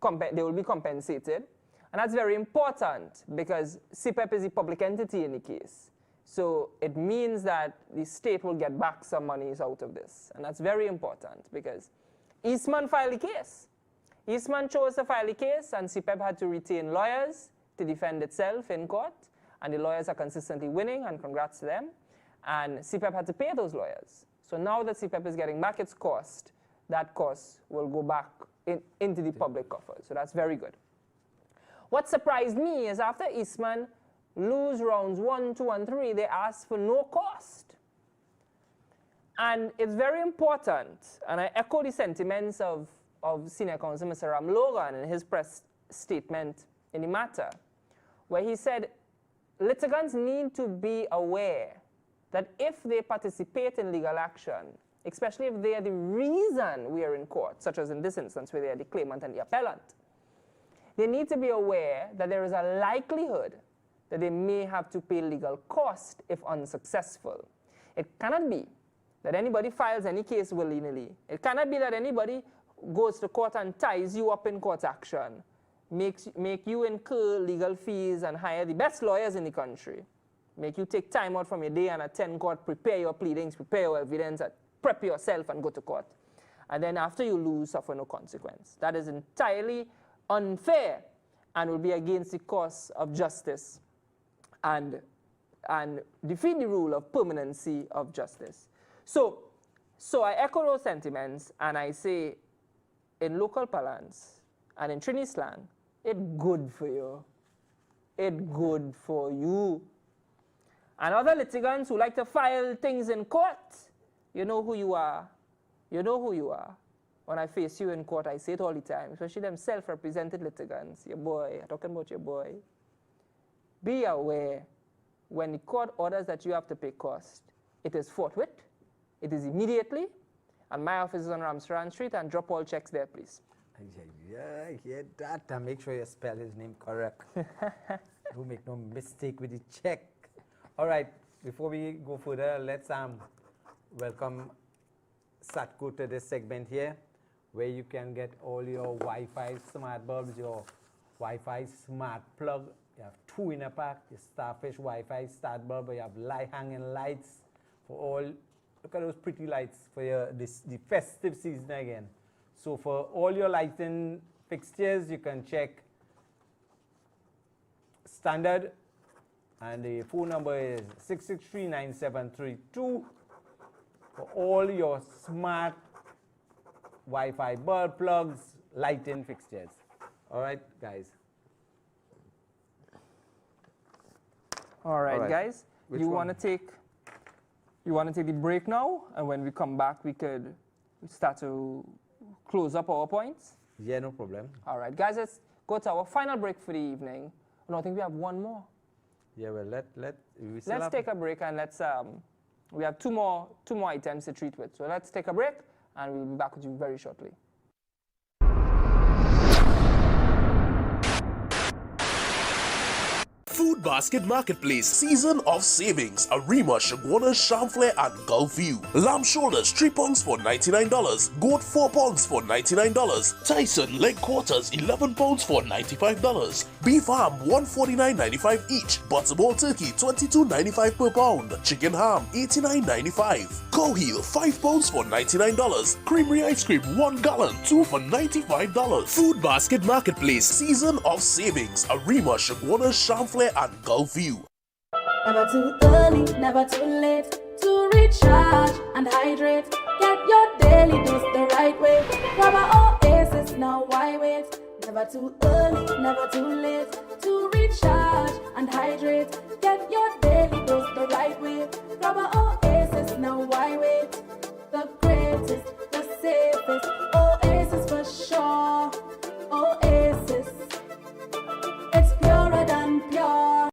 Speaker 4: compensated. And that's very important because CPEP is a public entity in the case. So it means that the state will get back some monies out of this. And that's very important because Eastman filed the case. Eastman chose to file the case and CPEP had to retain lawyers to defend itself in court. And the lawyers are consistently winning, and congrats to them. And CPEP had to pay those lawyers. So now that CPEP is getting back its cost, that cost will go back into the public coffers. So that's very good. What surprised me is after Eastman lose rounds 1, 2, and 3, they asked for no cost. And it's very important, and I echo the sentiments of Senior Counsel Mr. Ram Logan in his press statement in the matter, where he said litigants need to be aware that if they participate in legal action, especially if they are the reason we are in court, such as in this instance where they are the claimant and the appellant, they need to be aware that there is a likelihood that they may have to pay legal cost if unsuccessful. It cannot be that anybody files any case willy-nilly. It cannot be that anybody goes to court and ties you up in court action, make you incur legal fees and hire the best lawyers in the country, make you take time out from your day and attend court, prepare your pleadings, prepare your evidence, prep yourself and go to court. And then after you lose, suffer no consequence. That is entirely unfair and will be against the cause of justice and defeat the rule of permanency of justice. So I echo those sentiments and I say, in local parlance and in Trini slang, it's good for you. It's good for you. And other litigants who like to file things in court, you know who you are. You know who you are. When I face you in court, I say it all the time, especially them self-represented litigants. Your boy, I'm talking about your boy. Be aware, when the court orders that you have to pay cost, it is forthwith, it is immediately, and my office is on Ramsran Street, and drop all checks there, please.
Speaker 5: Yeah, hear that, and make sure you spell his name correct. Don't make no mistake with the check. All right, before we go further, let's welcome Satco to this segment here, where you can get all your Wi-Fi smart bulbs, your Wi-Fi smart plug. You have 2 in a pack, your Starfish Wi-Fi start bulb, you have hanging lights for all. Look at those pretty lights for the festive season again. So for all your lighting fixtures, you can check Standard, and the phone number is 663-9732 for all your smart Wi-Fi bulb plugs, lighting fixtures. All right, guys.
Speaker 4: All right, guys. You want to take the break now, and when we come back, we could start to close up our points?
Speaker 5: Yeah, no problem. All
Speaker 4: right, guys, let's go to our final break for the evening. No, I think we have one more.
Speaker 5: Yeah, well,
Speaker 4: let's take a break, and we have two more items to treat with. So let's take a break, and we'll be back with you very shortly.
Speaker 1: Food Basket Marketplace, Season of Savings, Arima, Shagwana, Chamflair, and Gulfview. Lamb shoulders 3 pounds for $99, goat 4 pounds for $99, Tyson leg quarters 11 pounds for $95, beef ham $149.95 each, butterball turkey $22.95 per pound, chicken ham $89.95, cow heel 5 pounds for $99, creamery ice cream 1 gallon 2 for $95. Food Basket Marketplace, Season of Savings, Arima, Shagwana, Chamflair, and Gulfview.
Speaker 3: Never too early, never too late to recharge and hydrate. Get your daily dose the right way. Grab a Oasis, now why wait? Never too early, never too late to recharge and hydrate. Get your daily dose the right way. Grab a Oasis, now why wait? The greatest, the safest, Oasis for sure. Oasis, it's purer than pure.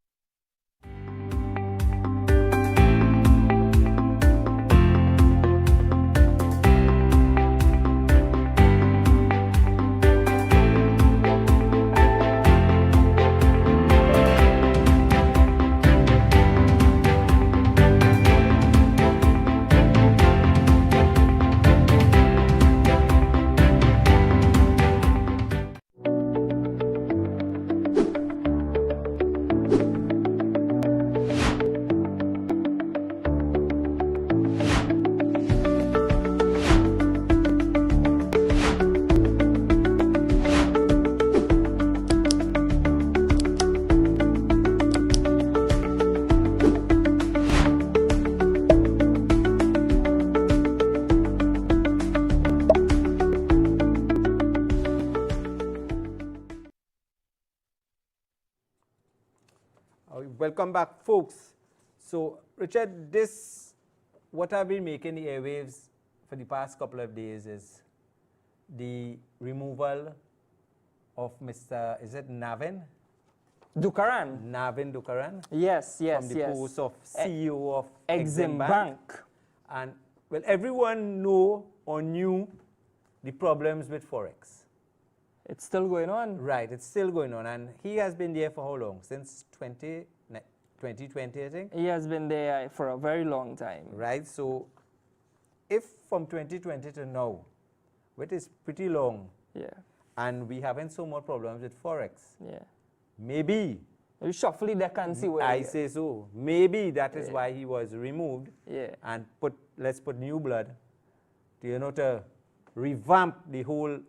Speaker 5: Welcome back, folks. So, Richard, this what have been making the airwaves for the past couple of days is the removal of Mr. Is it Navin?
Speaker 4: Dukaran.
Speaker 5: Navin Dukaran.
Speaker 4: Yes,
Speaker 5: From the post of CEO of
Speaker 4: Exim Bank.
Speaker 5: And well, everyone know or knew the problems with Forex.
Speaker 4: It's still going on.
Speaker 5: Right, it's still going on. And he has been there for how long? Since 2020, I think?
Speaker 4: He has been there for a very long time.
Speaker 5: Right, so if from 2020 to now, which is pretty long,
Speaker 4: Yeah,
Speaker 5: and we haven't so much problems with Forex,
Speaker 4: yeah.
Speaker 5: maybe,
Speaker 4: You shuffle the deck and see where
Speaker 5: I
Speaker 4: you-
Speaker 5: say so, maybe that is why he was removed
Speaker 4: Yeah.
Speaker 5: and let's put new blood to, to revamp the whole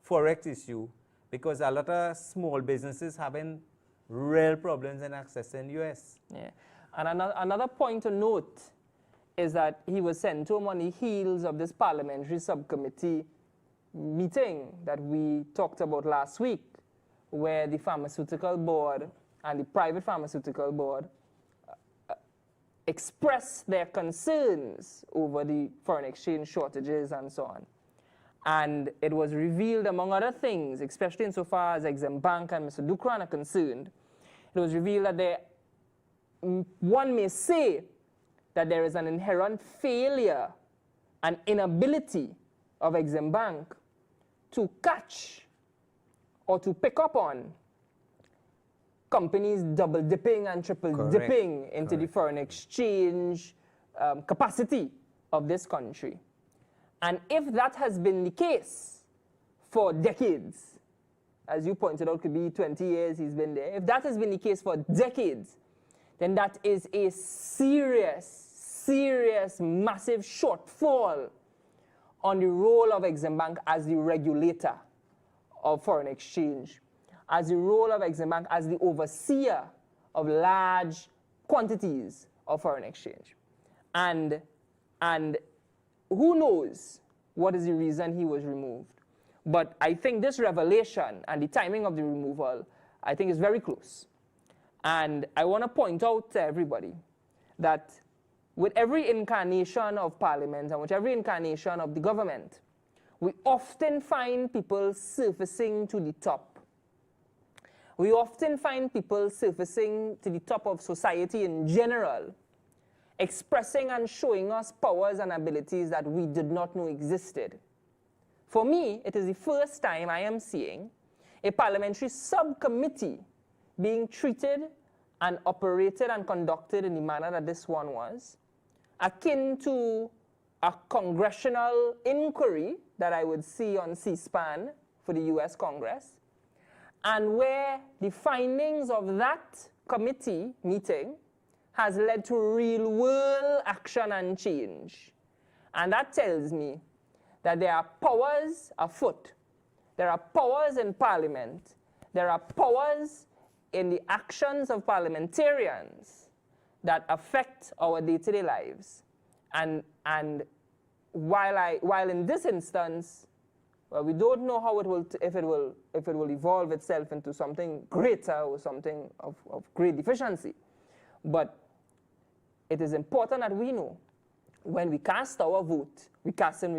Speaker 5: Forex issue, because a lot of small businesses having real problems in accessing US.
Speaker 4: Yeah. And another point to note is that he was sent home on the heels of this parliamentary subcommittee meeting that we talked about last week, where the pharmaceutical board and the private pharmaceutical board expressed their concerns over the foreign exchange shortages and so on. And it was revealed, among other things, especially insofar as Exim Bank and Mr. Dukaran are concerned, it was revealed that one may say that there is an inherent failure and inability of Exim Bank to catch or to pick up on companies double dipping and triple dipping into the foreign exchange capacity of this country. And if that has been the case for decades, as you pointed out, could be 20 years he's been there, if that has been the case for decades, then that is a serious, massive shortfall on the role of Exim Bank as the regulator of foreign exchange, as the role of Exim Bank as the overseer of large quantities of foreign exchange. And who knows what is the reason he was removed. But I think this revelation and the timing of the removal, I think is very close. And I want to point out to everybody that with every incarnation of parliament and with every incarnation of the government, we often find people surfacing to the top. We often find people surfacing to the top of society in general, expressing and showing us powers and abilities that we did not know existed. For me, it is the first time I am seeing a parliamentary subcommittee being treated and operated and conducted in the manner that this one was, akin to a congressional inquiry that I would see on C-SPAN for the US Congress, and where the findings of that committee meeting has led to real world action and change. And that tells me that there are powers afoot. There are powers in Parliament. There are powers in the actions of parliamentarians that affect our day-to-day lives. And while in this instance, well, we don't know how it will, if it will evolve itself into something greater or something of great efficiency. But it is important that we know when we cast our vote, we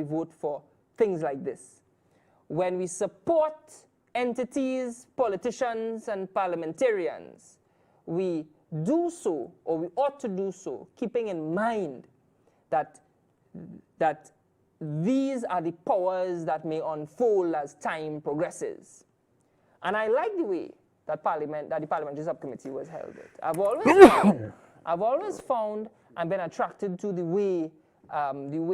Speaker 4: vote for things like this. When we support entities, politicians, and parliamentarians, we do so, or we ought to do so, keeping in mind that these are the powers that may unfold as time progresses. And I like the way that the parliamentary subcommittee was held. I've always found and been attracted to the way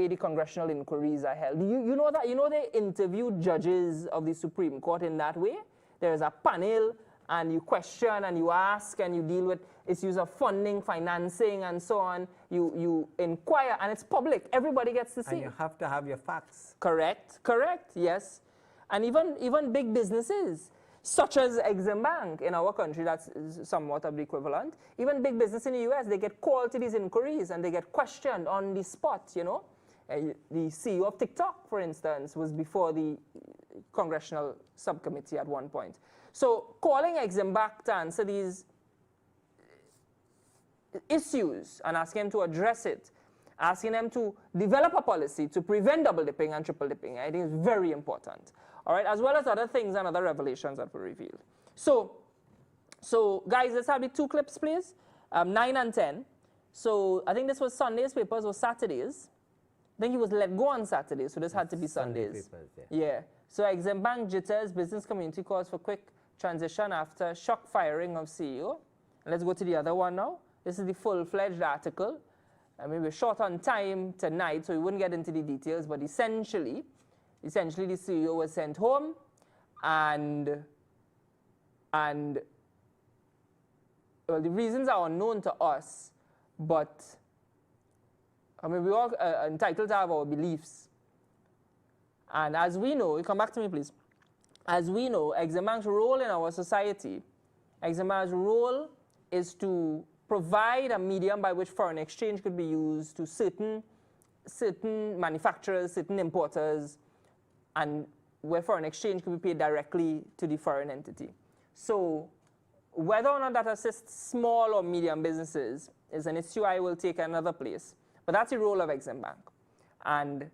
Speaker 4: the congressional inquiries are held. You know they interview judges of the Supreme Court in that way? There is a panel, and you question and you ask and you deal with issues of funding, financing, and so on. You inquire, and it's public. Everybody gets to see.
Speaker 5: And you have to have your facts.
Speaker 4: Correct, yes. And even big businesses, such as Exim Bank in our country, that's somewhat of the equivalent. Even big business in the US, they get called to these inquiries and they get questioned on the spot, you know. The CEO of TikTok, for instance, was before the congressional subcommittee at one point. So calling Exim Bank to answer these issues and asking him to address it, asking them to develop a policy to prevent double dipping and triple dipping. I think it's very important. All right, as well as other things and other revelations that were revealed. So guys, let's have the 2 clips, please. 9 and 10. So I think this was Sunday's papers or Saturday's. I think he was let go on Saturday, so this had to be Sunday's.
Speaker 5: Papers,
Speaker 4: yeah. So Exim Bank jitters, business community calls for quick transition after shock firing of CEO. Let's go to the other one now. This is the full-fledged article. I mean, we're short on time tonight, so we wouldn't get into the details, but essentially the CEO was sent home, and well, the reasons are unknown to us, but I mean, we all are entitled to have our beliefs. And as we know, you come back to me, please. As we know, Exim Bank's role in our society, Exim Bank's role is to provide a medium by which foreign exchange could be used to certain manufacturers, certain importers, and where foreign exchange could be paid directly to the foreign entity. So whether or not that assists small or medium businesses is an issue I will take another place. But that's the role of Exim Bank. And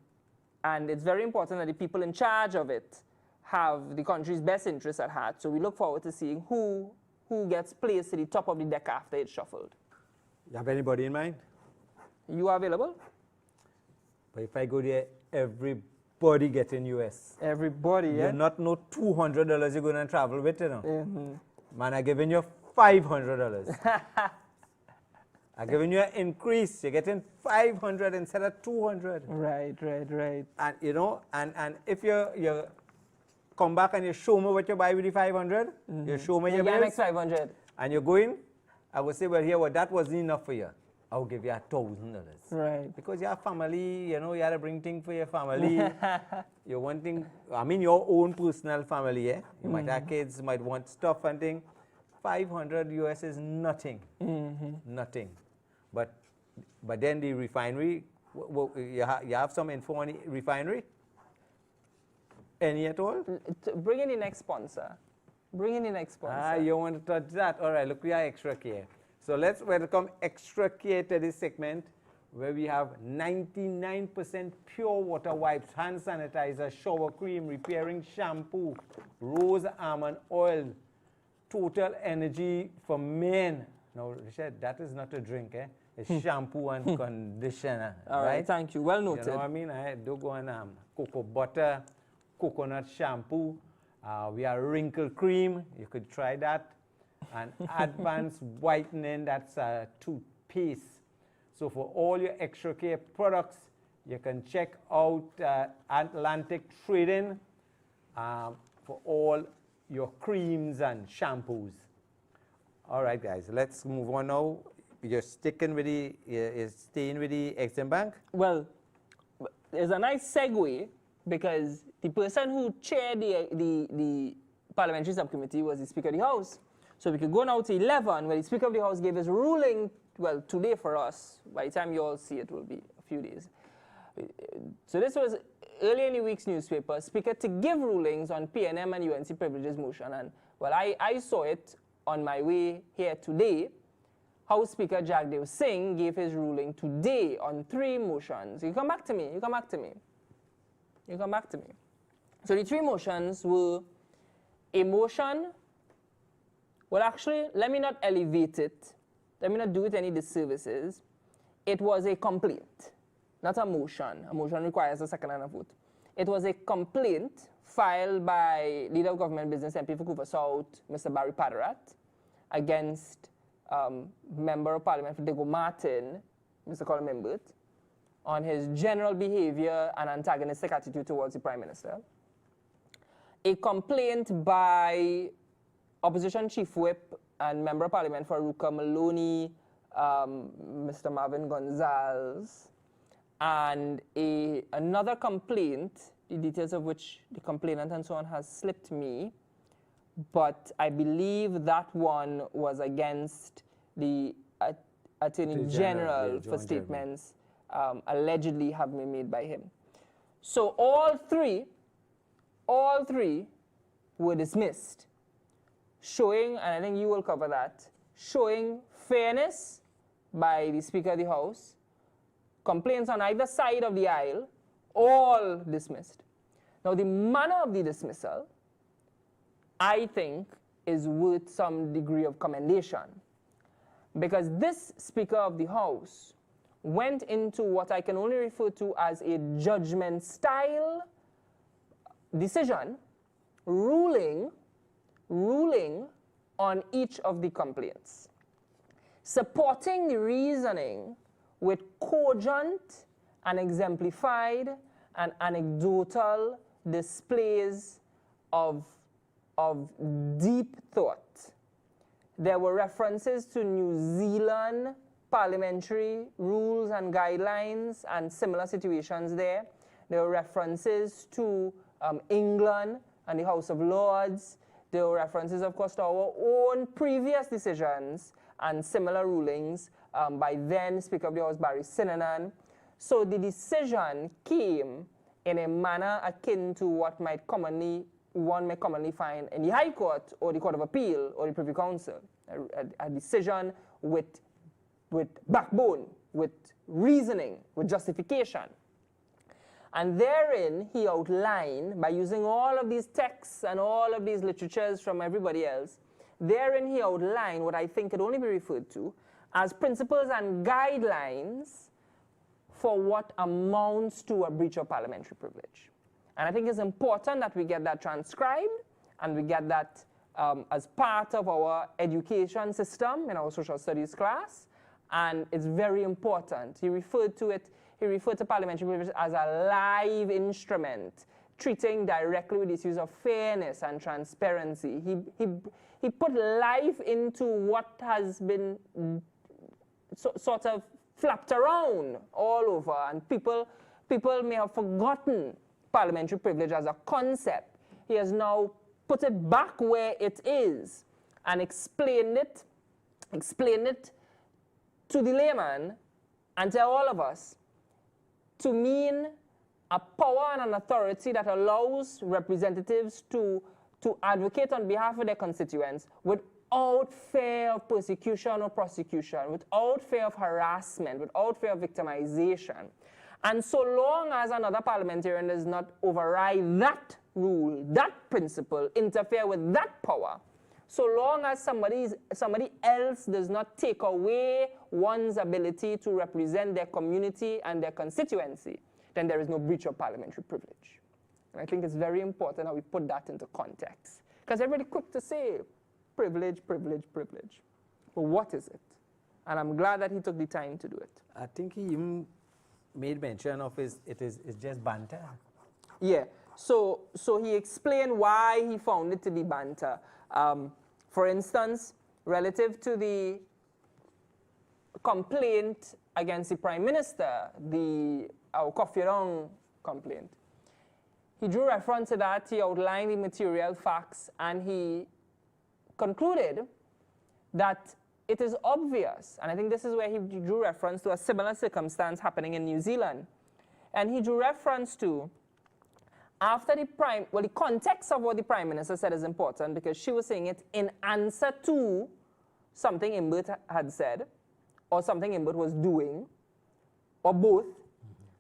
Speaker 4: it's very important that the people in charge of it have the country's best interests at heart. So we look forward to seeing who gets placed to the top of the deck after it's shuffled.
Speaker 5: You have anybody in mind?
Speaker 4: You are available?
Speaker 5: But if I go there, everybody gets in US.
Speaker 4: Everybody, yeah?
Speaker 5: You're not no $200 you're going to travel with, you know. Man, I'm giving you $500. I'm giving you an increase. You're getting 500 instead of 200.
Speaker 4: Right.
Speaker 5: And you know, and if you come back and you show me what you buy with the 500, you show me your bills,
Speaker 4: next 500.
Speaker 5: and you're going, I would say, well, here, well, that wasn't enough for you. I'll give you $1,000.
Speaker 4: Right.
Speaker 5: Because you have family, you know, you have to bring things for your family. You're wanting, I mean, your own personal family, yeah? You might have kids, might want stuff and things. 500 US is nothing. Nothing. But then the refinery, you have some info on the refinery? Any at all?
Speaker 4: Bring in the next sponsor.
Speaker 5: You want to touch that? All right, look, we are extra care. So let's welcome extra care to this segment where we have 99% pure water wipes, hand sanitizer, shower cream, repairing shampoo, rose almond oil, total energy for men. Now, Richard, that is not a drink, eh? It's shampoo and conditioner.
Speaker 4: All right, thank you. Well noted.
Speaker 5: You know what I mean? I do go on cocoa butter, coconut shampoo. We have wrinkle cream. You could try that. And advanced whitening, that's a toothpaste. So for all your extra care products, you can check out Atlantic Trading for all your creams and shampoos. All right, guys, let's move on now. You're staying with the Exim Bank?
Speaker 4: Well, there's a nice segue because the person who chaired the parliamentary subcommittee was the Speaker of the House. So we could go now to 11, where the Speaker of the House gave his ruling, well, today for us. By the time you all see it, will be a few days. So this was early in the week's newspaper, Speaker to give rulings on PNM and UNC privileges motion. And, well, I saw it on my way here today. House Speaker Jagdev Singh gave his ruling today on 3 motions. You come back to me. So the 3 motions were a motion. Well, actually, let me not elevate it. Let me not do it any disservices. It was a complaint, not a motion. A motion requires a second and a vote. It was a complaint filed by Leader of Government Business MP for Cooper South, Mr. Barry Padarat, against Member of Parliament for Diego Martin, Mr. Colin Mimbert, on his general behavior and antagonistic attitude towards the Prime Minister. A complaint by Opposition Chief Whip and Member of Parliament for Arouca Maloney, Mr. Marvin Gonzalez, and another complaint, the details of which the complainant and so on has slipped me, but I believe that one was against the Attorney General for statements allegedly have been made by him. So all three were dismissed, showing, and I think you will cover that, showing fairness by the Speaker of the House complaints on either side of the aisle, all dismissed. Now, the manner of the dismissal, I think, is worth some degree of commendation, because this Speaker of the House went into what I can only refer to as a judgment-style decision, ruling on each of the complaints, supporting the reasoning with cogent and exemplified and anecdotal displays of deep thought. There were references to New Zealand parliamentary rules and guidelines and similar situations there. There were references to England and the House of Lords. There were references, of course, to our own previous decisions and similar rulings by then Speaker of the House Barry Sinanan. So the decision came in a manner akin to what one may commonly find in the High Court or the Court of Appeal or the Privy Council. A decision with backbone, with reasoning, with justification. And therein he outlined, by using all of these texts and all of these literatures from everybody else, therein he outlined what I think could only be referred to as principles and guidelines for what amounts to a breach of parliamentary privilege. And I think it's important that we get that transcribed and we get that as part of our education system in our social studies class. And it's very important. He referred to parliamentary privilege as a live instrument, treating directly with issues of fairness and transparency. He put life into what has been sort of flapped around all over, and people may have forgotten parliamentary privilege as a concept. He has now put it back where it is and explained it to the layman and to all of us to mean a power and an authority that allows representatives to advocate on behalf of their constituents without fear of persecution or prosecution, without fear of harassment, without fear of victimization. And so long as another parliamentarian does not override that rule, that principle, interfere with that power, so long as somebody else does not take away one's ability to represent their community and their constituency, then there is no breach of parliamentary privilege. And I think it's very important that we put that into context. Because everybody quick to say, privilege, privilege, privilege. But what is it? And I'm glad that he took the time to do it.
Speaker 5: I think he even made mention of it's just banter.
Speaker 4: Yeah. So he explained why he found it to be banter. For instance, relative to the complaint against the Prime Minister, our Kofi Rong complaint, he drew reference to that, he outlined the material facts, and he concluded that it is obvious, and I think this is where he drew reference to a similar circumstance happening in New Zealand. And he drew reference to, after the context of what the Prime Minister said is important, because she was saying it in answer to something Imbert had said, or something Imbert was doing, or both.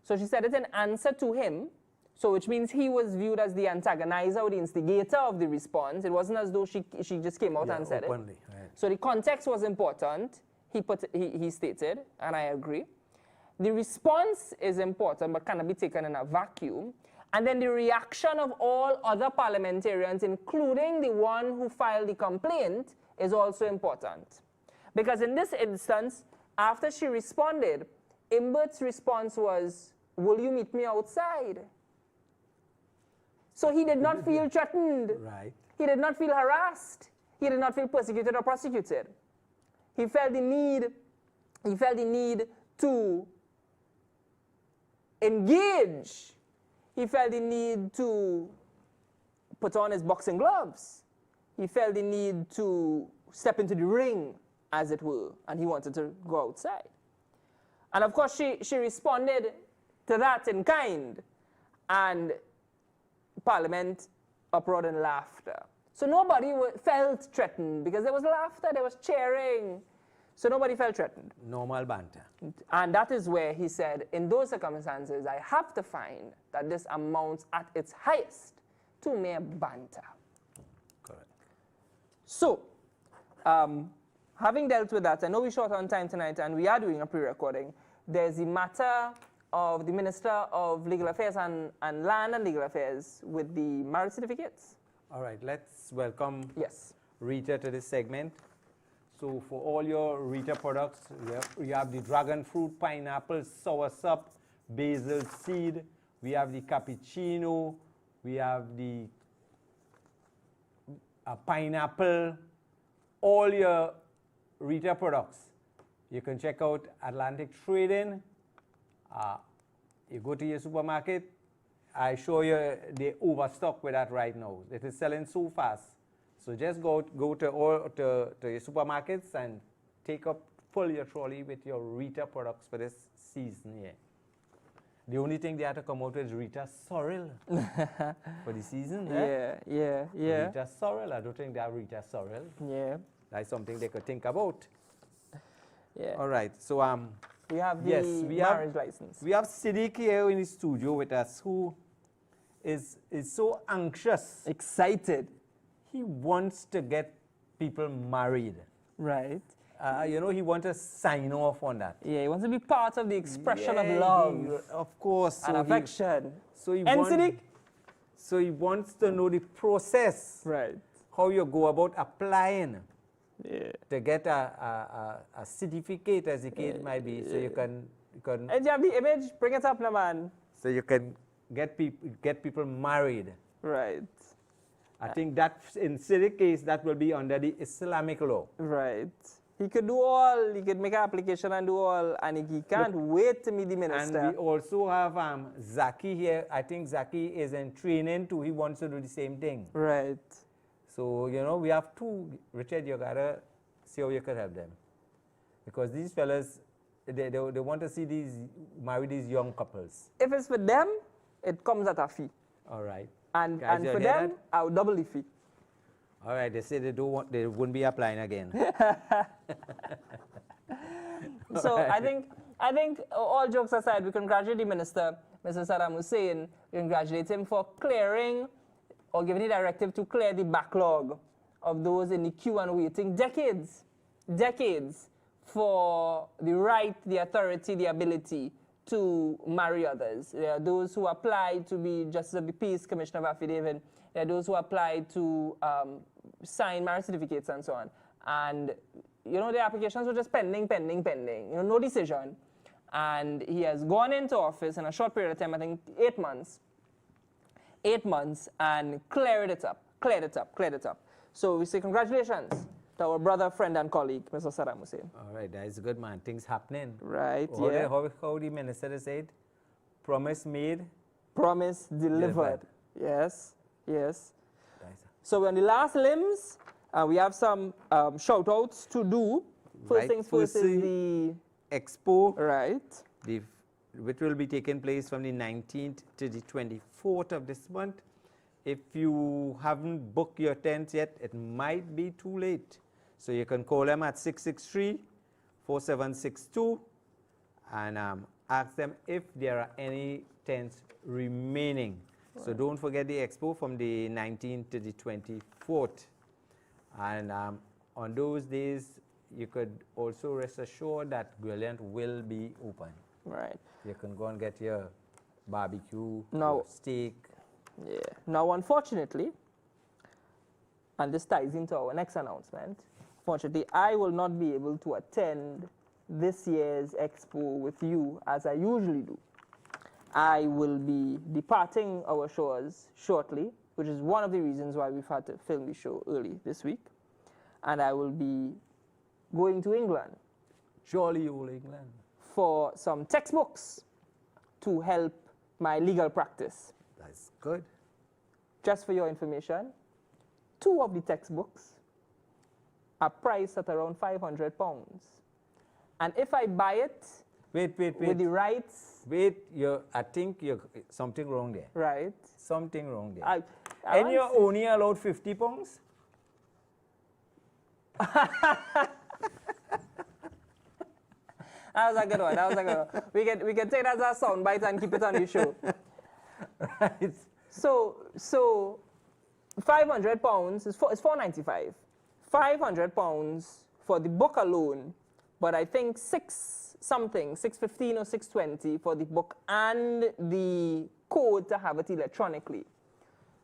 Speaker 4: So she said it in answer to him, so which means he was viewed as the antagonizer or the instigator of the response. It wasn't as though she just came out and said
Speaker 5: openly,
Speaker 4: it.
Speaker 5: right.
Speaker 4: So the context was important, he stated, and I agree. The response is important but cannot be taken in a vacuum. And then the reaction of all other parliamentarians, including the one who filed the complaint, is also important. Because in this instance, after she responded, Imbert's response was, "Will you meet me outside?" So he did not feel threatened.
Speaker 5: Right.
Speaker 4: He did not feel harassed. He did not feel persecuted or prosecuted. He felt the need to engage. He felt the need to put on his boxing gloves. He felt the need to step into the ring, as it were, and he wanted to go outside. And of course, she responded to that in kind, and Parliament uproared in laughter. So nobody felt threatened because there was laughter, there was cheering. So nobody felt threatened.
Speaker 5: Normal banter.
Speaker 4: And that is where he said, in those circumstances, I have to find that this amounts at its highest to mere banter.
Speaker 5: Correct.
Speaker 4: So, having dealt with that, I know we're short on time tonight and we are doing a pre-recording. There's the matter of the Minister of Legal Affairs and Land and Legal Affairs with the marriage certificates.
Speaker 5: All right, let's welcome
Speaker 4: Yes.
Speaker 5: Rita to this segment. So for all your Rita products, we have the dragon fruit, pineapple, soursop, basil seed. We have the cappuccino. We have the pineapple. All your Rita products. You can check out Atlantic Trading. You go to your supermarket. I show you they overstock with that right now. It is selling so fast. So just go to your supermarkets and fill your trolley with your Rita products for this season here. The only thing they have to come out with is Rita Sorrel for the season.
Speaker 4: Yeah.
Speaker 5: Rita Sorrel. I don't think they have Rita Sorrel.
Speaker 4: Yeah.
Speaker 5: That's something they could think about.
Speaker 4: Yeah.
Speaker 5: All right. So
Speaker 4: We have the
Speaker 5: yes,
Speaker 4: marriage license.
Speaker 5: We have Siddiq here in the studio with us, who is so anxious.
Speaker 4: Excited.
Speaker 5: He wants to get people married.
Speaker 4: Right.
Speaker 5: He wants to sign off on that.
Speaker 4: Yeah, he wants to be part of the expression of love.
Speaker 5: Of course.
Speaker 4: And affection.
Speaker 5: Siddiq? So he wants to know the process.
Speaker 4: Right.
Speaker 5: How you go about applying.
Speaker 4: Yeah.
Speaker 5: To get a certificate, as the case might be, so you can.
Speaker 4: And you have the image. Bring it up, now, man.
Speaker 5: So you can get people married.
Speaker 4: Right.
Speaker 5: I think that in Siddiq's case, that will be under the Islamic law.
Speaker 4: Right. He could do all. He could make an application and do all, and he can't wait to meet the minister.
Speaker 5: And we also have Zaki here. I think Zaki is in training too. He wants to do the same thing.
Speaker 4: Right.
Speaker 5: So, we have two. Richard, you gotta see how you can help them. Because these fellas, they want to see marry these young couples.
Speaker 4: If it's for them, it comes at a fee.
Speaker 5: All right.
Speaker 4: And
Speaker 5: Guys,
Speaker 4: for
Speaker 5: you hear
Speaker 4: them,
Speaker 5: that?
Speaker 4: I'll double the fee.
Speaker 5: All right, they say they wouldn't be applying again.
Speaker 4: So I think all jokes aside, we congratulate the minister, Mr. Saddam Hussein. We congratulate him for clearing or giving the directive to clear the backlog of those in the queue and waiting decades for the right, the authority, the ability to marry others. There are those who apply to be Justice of the Peace, Commissioner of Affidavit. There are those who apply to sign marriage certificates and so on. And, the applications were just pending, no decision. And he has gone into office in a short period of time, I think 8 months. 8 months, and cleared it up. So we say congratulations to our brother, friend, and colleague, Mr. Saddam Hussein.
Speaker 5: All right, that's good, man. Things happening.
Speaker 4: Right,
Speaker 5: How the minister said, promise made.
Speaker 4: Promise delivered. Yes.
Speaker 5: Nice.
Speaker 4: So we're on the last limbs. We have some shout-outs to do. First things first is the
Speaker 5: Expo.
Speaker 4: Right.
Speaker 5: Which will be taking place from the 19th to the 24th of this month. If you haven't booked your tents yet, it might be too late. So you can call them at 663-4762 and ask them if there are any tents remaining. Right. So don't forget the expo from the 19th to the 24th. And on those days, you could also rest assured that Brilliant will be open.
Speaker 4: Right.
Speaker 5: You can go and get your barbecue,
Speaker 4: your
Speaker 5: steak.
Speaker 4: Yeah. Now, unfortunately, and this ties into our next announcement, unfortunately, I will not be able to attend this year's expo with you as I usually do. I will be departing our shores shortly, which is one of the reasons why we've had to film the show early this week. And I will be going to England.
Speaker 5: Jolly old England.
Speaker 4: For some textbooks to help my legal practice.
Speaker 5: That's good.
Speaker 4: Just for your information, 2 of the textbooks are priced at around £500. And if I buy it
Speaker 5: wait.
Speaker 4: with the rights...
Speaker 5: Wait, I think you're something wrong there.
Speaker 4: Right.
Speaker 5: Something wrong there.
Speaker 4: And
Speaker 5: you're only allowed £50?
Speaker 4: That was a good one. That was a good one. We can take that as a soundbite and keep it on the show.
Speaker 5: Right.
Speaker 4: So £500 is £4.95. £500 for the book alone, but I think $6.15 or $6.20 for the book and the code to have it electronically.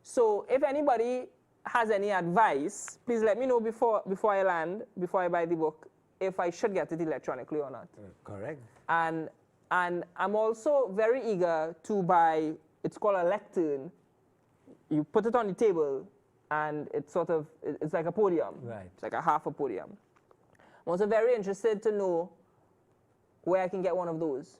Speaker 4: So if anybody has any advice, please let me know before I land, before I buy the book, if I should get it electronically or not.
Speaker 5: Correct.
Speaker 4: And I'm also very eager to buy, it's called a lectern. You put it on the table and it's it's like a podium.
Speaker 5: Right.
Speaker 4: It's like a half a podium. I'm also very interested to know where I can get one of those.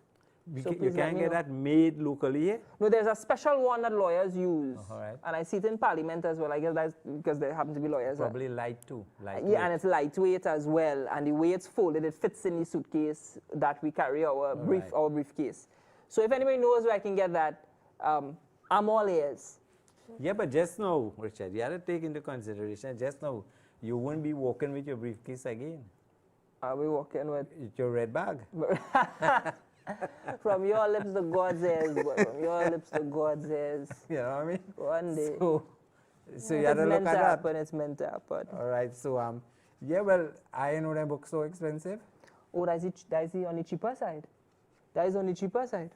Speaker 4: So
Speaker 5: You can't get that made locally here?
Speaker 4: No, there's a special one that lawyers use.
Speaker 5: All right.
Speaker 4: And I see it in Parliament as well. I guess that's because they happen to be lawyers.
Speaker 5: Probably light too.
Speaker 4: Yeah, and it's lightweight as well. And the way it's folded, it fits in the suitcase that we carry our briefcase. So if anybody knows where I can get that, I'm all ears.
Speaker 5: Yeah, but just now, Richard, you have to take into consideration, just now, you won't be walking with your briefcase again.
Speaker 4: Are we walking with?
Speaker 5: It's your red bag.
Speaker 4: From your lips to God's ears, boy. From your lips to God's ears.
Speaker 5: You know what I mean?
Speaker 4: One day.
Speaker 5: So you have to look at that.
Speaker 4: When it's meant to happen.
Speaker 5: All right, so, yeah, well, I know that book's so expensive.
Speaker 4: Oh, that is on the cheaper side. That is on the cheaper side.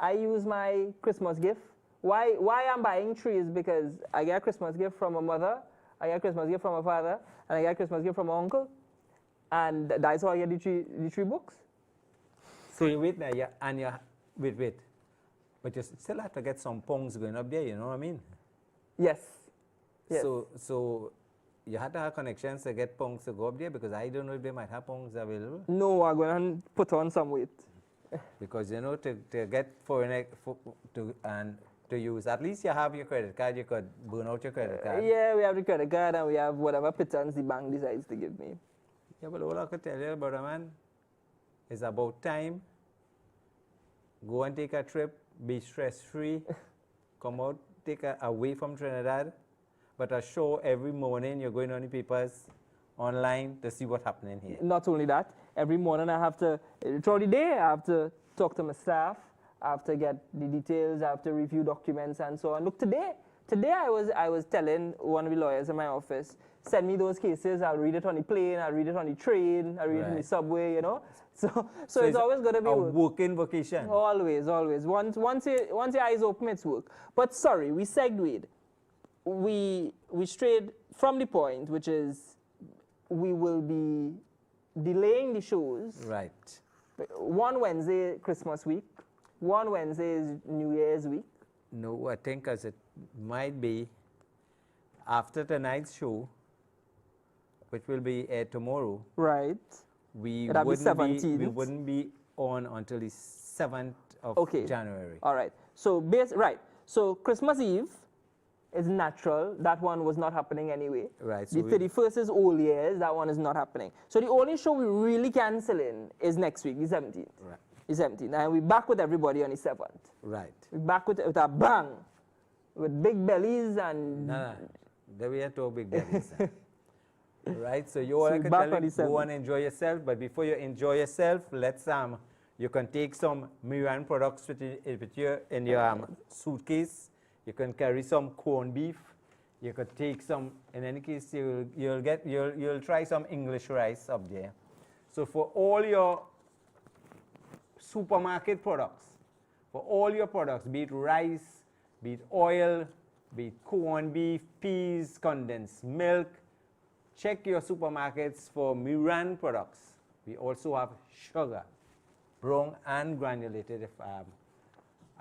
Speaker 4: I use my Christmas gift. Why I'm buying three is because I get a Christmas gift from a mother, I get a Christmas gift from a father, and I get a Christmas gift from my uncle. And that's how I get the three books.
Speaker 5: So you wait now, yeah, and you wait. But you still have to get some pongs going up there, you know what I mean?
Speaker 4: Yes.
Speaker 5: So you have to have connections to get pongs to go up there, because I don't know if they might have pongs available.
Speaker 4: No, I'm going to put on some weight.
Speaker 5: Because, you know, to get to use, at least you have your credit card, you could burn out your credit card.
Speaker 4: Yeah, we have the credit card and we have whatever pittance the bank decides to give me.
Speaker 5: Yeah, but all I could tell you, brother man, it's about time. Go and take a trip, be stress-free, come out, away from Trinidad, but a show every morning you're going on the papers online to see what's happening here.
Speaker 4: Not only that, every morning I have to, throughout the day, I have to talk to my staff, I have to get the details, I have to review documents and so on. Look, today I was telling one of the lawyers in my office, send me those cases, I'll read it on the plane, I'll read it on the train, I'll read it on the subway, you know. So it's always going to be
Speaker 5: a
Speaker 4: work.
Speaker 5: working vacation.
Speaker 4: Always. Once your eyes open, it's work. But sorry, we segued. We strayed from the point, which is we will be delaying the shows.
Speaker 5: Right.
Speaker 4: One Wednesday, Christmas week. One Wednesday is New Year's week.
Speaker 5: No, I think as it might be after tonight's show, which will be aired tomorrow.
Speaker 4: Right.
Speaker 5: We
Speaker 4: It'll be
Speaker 5: wouldn't be on until the 7th of January.
Speaker 4: All right. So So Christmas Eve is natural. That one was not happening anyway.
Speaker 5: Right.
Speaker 4: So the 31st is Old Year's. That one is not happening. So the only show we really canceling is next week, the 17th.
Speaker 5: Right.
Speaker 4: The 17th. And we're back with everybody on the 7th.
Speaker 5: Right.
Speaker 4: We're back with a bang. With big bellies and...
Speaker 5: No. There we are two big bellies. Right. So you all can tell you, go and enjoy yourself. But before you enjoy yourself, you can take some Miran products with you in your suitcase. You can carry some corned beef. You could take some, in any case, you'll try some English rice up there. So for all your supermarket products, be it rice, be it oil, be it corned beef, peas, condensed milk, check your supermarkets for Miran products. We also have sugar, brown and granulated.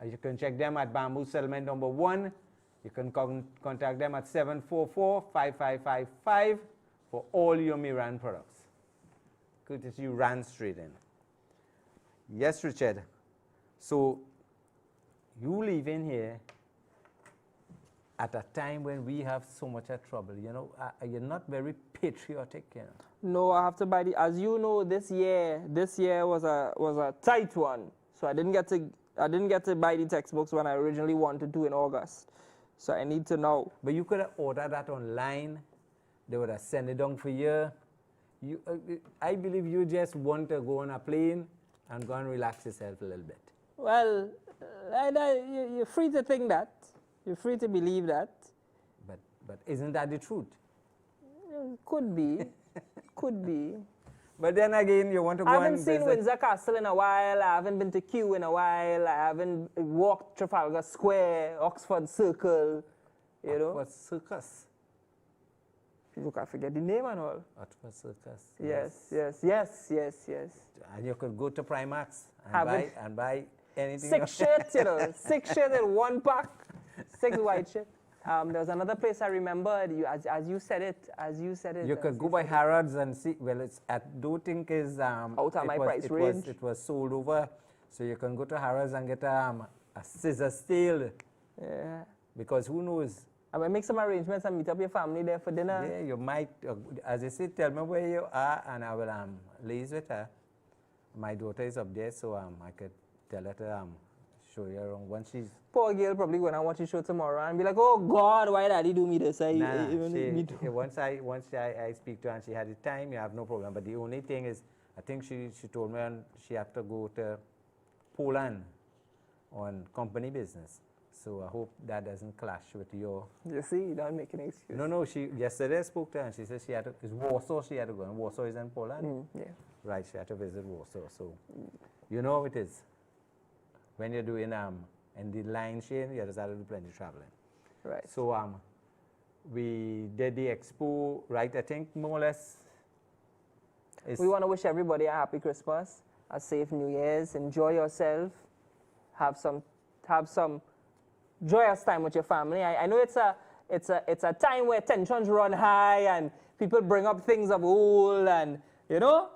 Speaker 5: You can check them at Bamboo Settlement number 1. You can contact them at 744-5555 for all your Miran products. Courtesy Rand Trading. Yes, Richard. So you live in here at a time when we have so much trouble, you know, you're not very patriotic, you know.
Speaker 4: No, I have to buy as you know, this year was a tight one. So I didn't get to buy the textbooks when I originally wanted to in August. So I need to know.
Speaker 5: But you could have ordered that online. They would have sent it down for you. I believe you just want to go on a plane and go and relax yourself a little bit.
Speaker 4: Well, you're free to think that. You're free to believe that.
Speaker 5: But isn't that the truth?
Speaker 4: Could be. Could be.
Speaker 5: But then again, you want to go
Speaker 4: I
Speaker 5: and
Speaker 4: haven't seen
Speaker 5: visit.
Speaker 4: Windsor Castle in a while. I haven't been to Kew in a while. I haven't walked Trafalgar Square, Oxford Circle, you know.
Speaker 5: Oxford Circus.
Speaker 4: You can forget the name and all.
Speaker 5: Oxford Circus.
Speaker 4: Yes.
Speaker 5: And you could go to Primax
Speaker 4: Haven't-
Speaker 5: and buy anything.
Speaker 4: 6 shirts, you know. 6 shirts in one pack. 6 white shirts. There was another place I remembered. As you said it.
Speaker 5: You could go by Harrods and see. Well, it's I don't think is
Speaker 4: Out of my price range.
Speaker 5: It was sold over, so you can go to Harrods and get a scissor steel.
Speaker 4: Yeah.
Speaker 5: Because who knows?
Speaker 4: I will make some arrangements and meet up your family there for dinner.
Speaker 5: Yeah, you might. As I say, tell me where you are, and I will liaise with her. My daughter is up there, so I could tell her to show you around once she's.
Speaker 4: Poor girl probably going to watch the show tomorrow and be like, oh God, why daddy do me this?
Speaker 5: Once I speak to her and she had the time, you have no problem. But the only thing is, I think she told me she have to go to Poland on company business. So I hope that doesn't clash with your.
Speaker 4: You see, you don't make an excuse.
Speaker 5: No. Yesterday I spoke to her and she said she had to. It's Warsaw she had to go, and Warsaw is in Poland.
Speaker 4: Yeah.
Speaker 5: Right, she had to visit Warsaw. So you know how it is when you're doing in the line chain, you just have to do plenty of traveling.
Speaker 4: Right.
Speaker 5: So we did the expo, right? I think more or less.
Speaker 4: We want to wish everybody a happy Christmas, a safe New Year's. Enjoy yourself. Have some joyous time with your family. I know it's a time where tensions run high and people bring up things of old and, you know,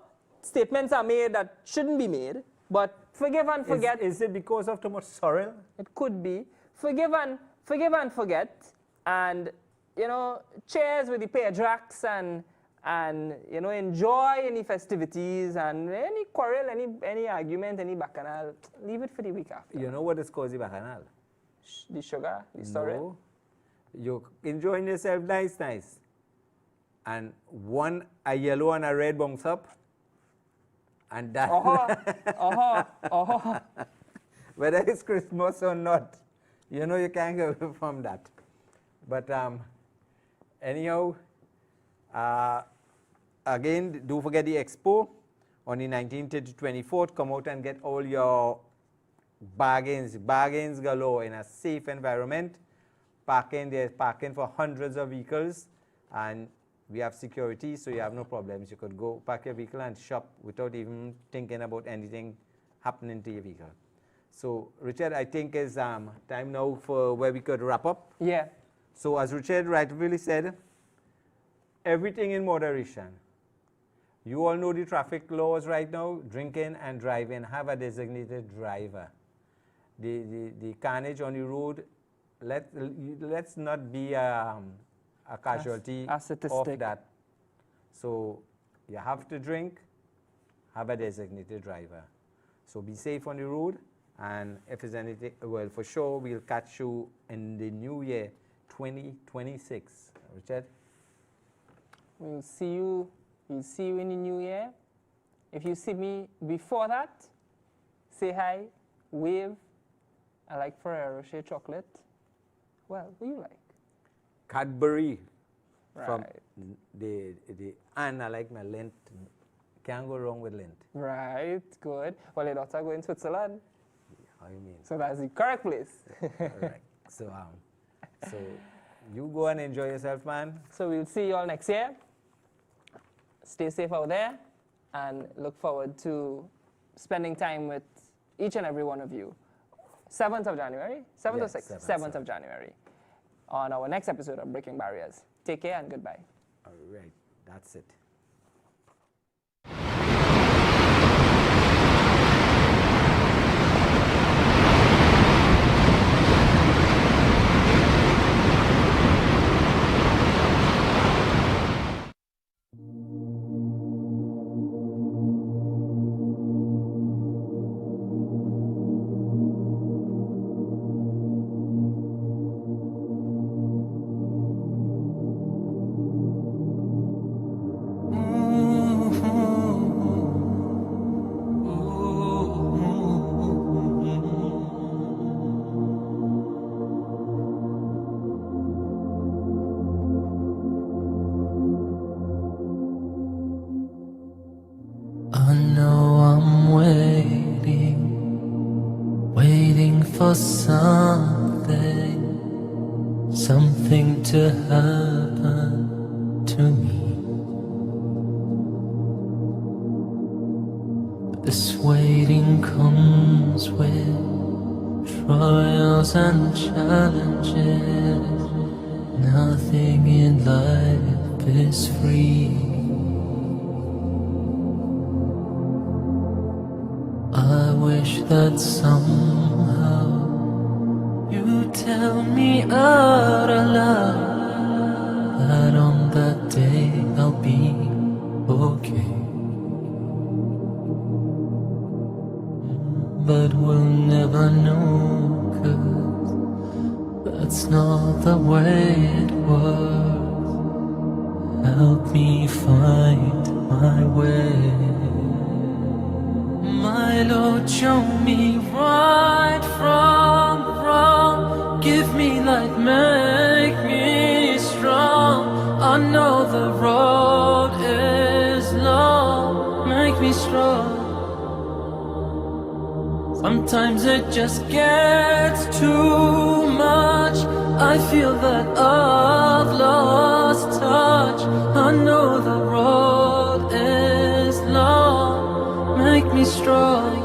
Speaker 4: statements are made that shouldn't be made. But forgive and forget.
Speaker 5: Is it because of too much sorrow?
Speaker 4: It could be. Forgive and forget. And, you know, cheers with the Pedrax and you know, enjoy any festivities and any quarrel, any argument, any bacchanal. Leave it for the week after.
Speaker 5: You know what is causing bacchanal?
Speaker 4: The sugar, the story.
Speaker 5: No. You're enjoying yourself nice. And a yellow and a red bounce up. And that, whether it's Christmas or not, you know you can't go away from that. But anyhow, again, don't forget the expo on the 19th to 24th. Come out and get all your bargains galore in a safe environment. There's parking for hundreds of vehicles, and we have security, so you have no problems. You could go park your vehicle and shop without even thinking about anything happening to your vehicle. So, Richard, I think it's time now for where we could wrap up.
Speaker 4: Yeah.
Speaker 5: So, as Richard rightfully said, everything in moderation. You all know the traffic laws right now. Drinking and driving. Have a designated driver. The carnage on the road, let's not be a casualty of that. So you have to drink, have a designated driver. So be safe on the road, and if there's anything, well, for sure, we'll catch you in the new year, 2026. Richard?
Speaker 4: We'll see you in the new year. If you see me before that, say hi, wave. I like Ferrero Rocher chocolate. Well, what do you like?
Speaker 5: Cadbury.
Speaker 4: Right.
Speaker 5: From and I like my Lindt. Can't go wrong with Lindt.
Speaker 4: Right, good. Well, your daughter go in Switzerland.
Speaker 5: How you mean?
Speaker 4: So that's the correct place.
Speaker 5: Right. So you go and enjoy yourself, man.
Speaker 4: So we'll see you all next year. Stay safe out there, and look forward to spending time with each and every one of you. 7th of January? 7th or 6th? 7th of January. On our next episode of Breaking Barriers. Take care and goodbye.
Speaker 5: All right. That's it.
Speaker 9: for something to happen to me. But this waiting comes with trials and challenges. Nothing in life is free. I wish that somehow you tell me out aloud that on that day I'll be okay. But we'll never know, 'cause that's not the way it works. Help me find my way. My Lord, show me right from wrong. Give me light, make me strong. I know the road is long. Make me strong. Sometimes it just gets too much. I feel that I've lost touch. I know the road is long. Make me strong.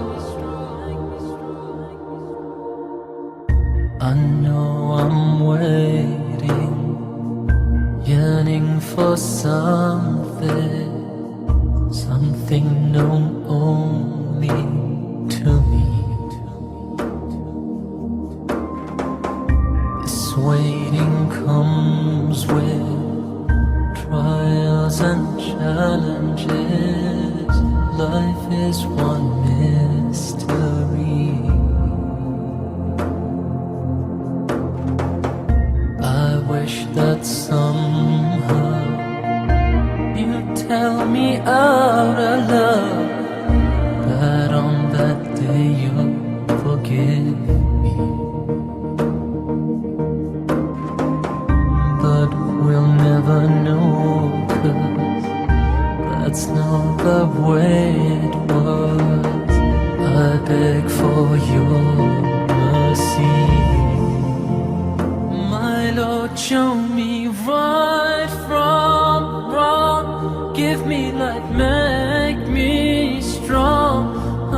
Speaker 9: I know I'm waiting, yearning for something known only to me. This waiting comes with trials and challenges. Life is one mystery. I wish that somehow you'd tell me out aloud that on that day you'll forgive me. But we'll never know, 'cause that's not the way it was. I beg for your mercy. My Lord, show me right from wrong. Give me light, make me strong.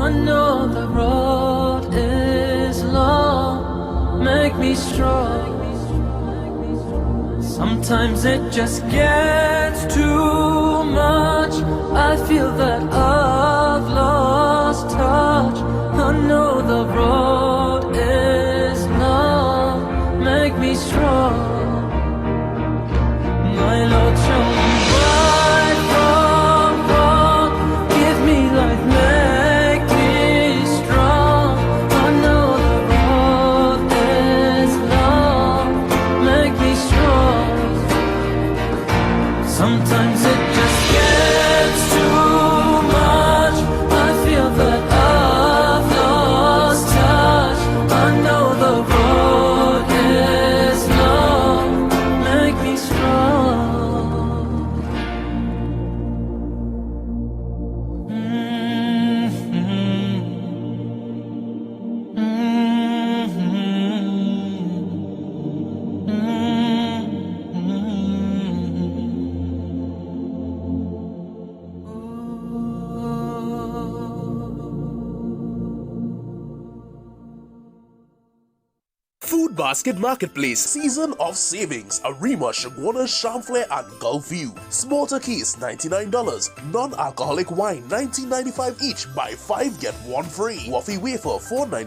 Speaker 9: I know the road is long. Make me strong. Sometimes it just gets too much. I feel that I've lost touch. I know the road is long. Make me strong. My Lord, show me right from wrong. Give me light, make me strong. I know the road is long. Make me strong. Sometimes it just gets too much. I feel that I've lost touch. I know the road is long. Make me strong.
Speaker 1: Food Basket Marketplace Season of Savings. Arima, Shagwana, Chamflair, and Gulfview. Small turkeys $99. Non-alcoholic wine $19.95 each. Buy 5 get 1 free. Waffy wafer $4.95.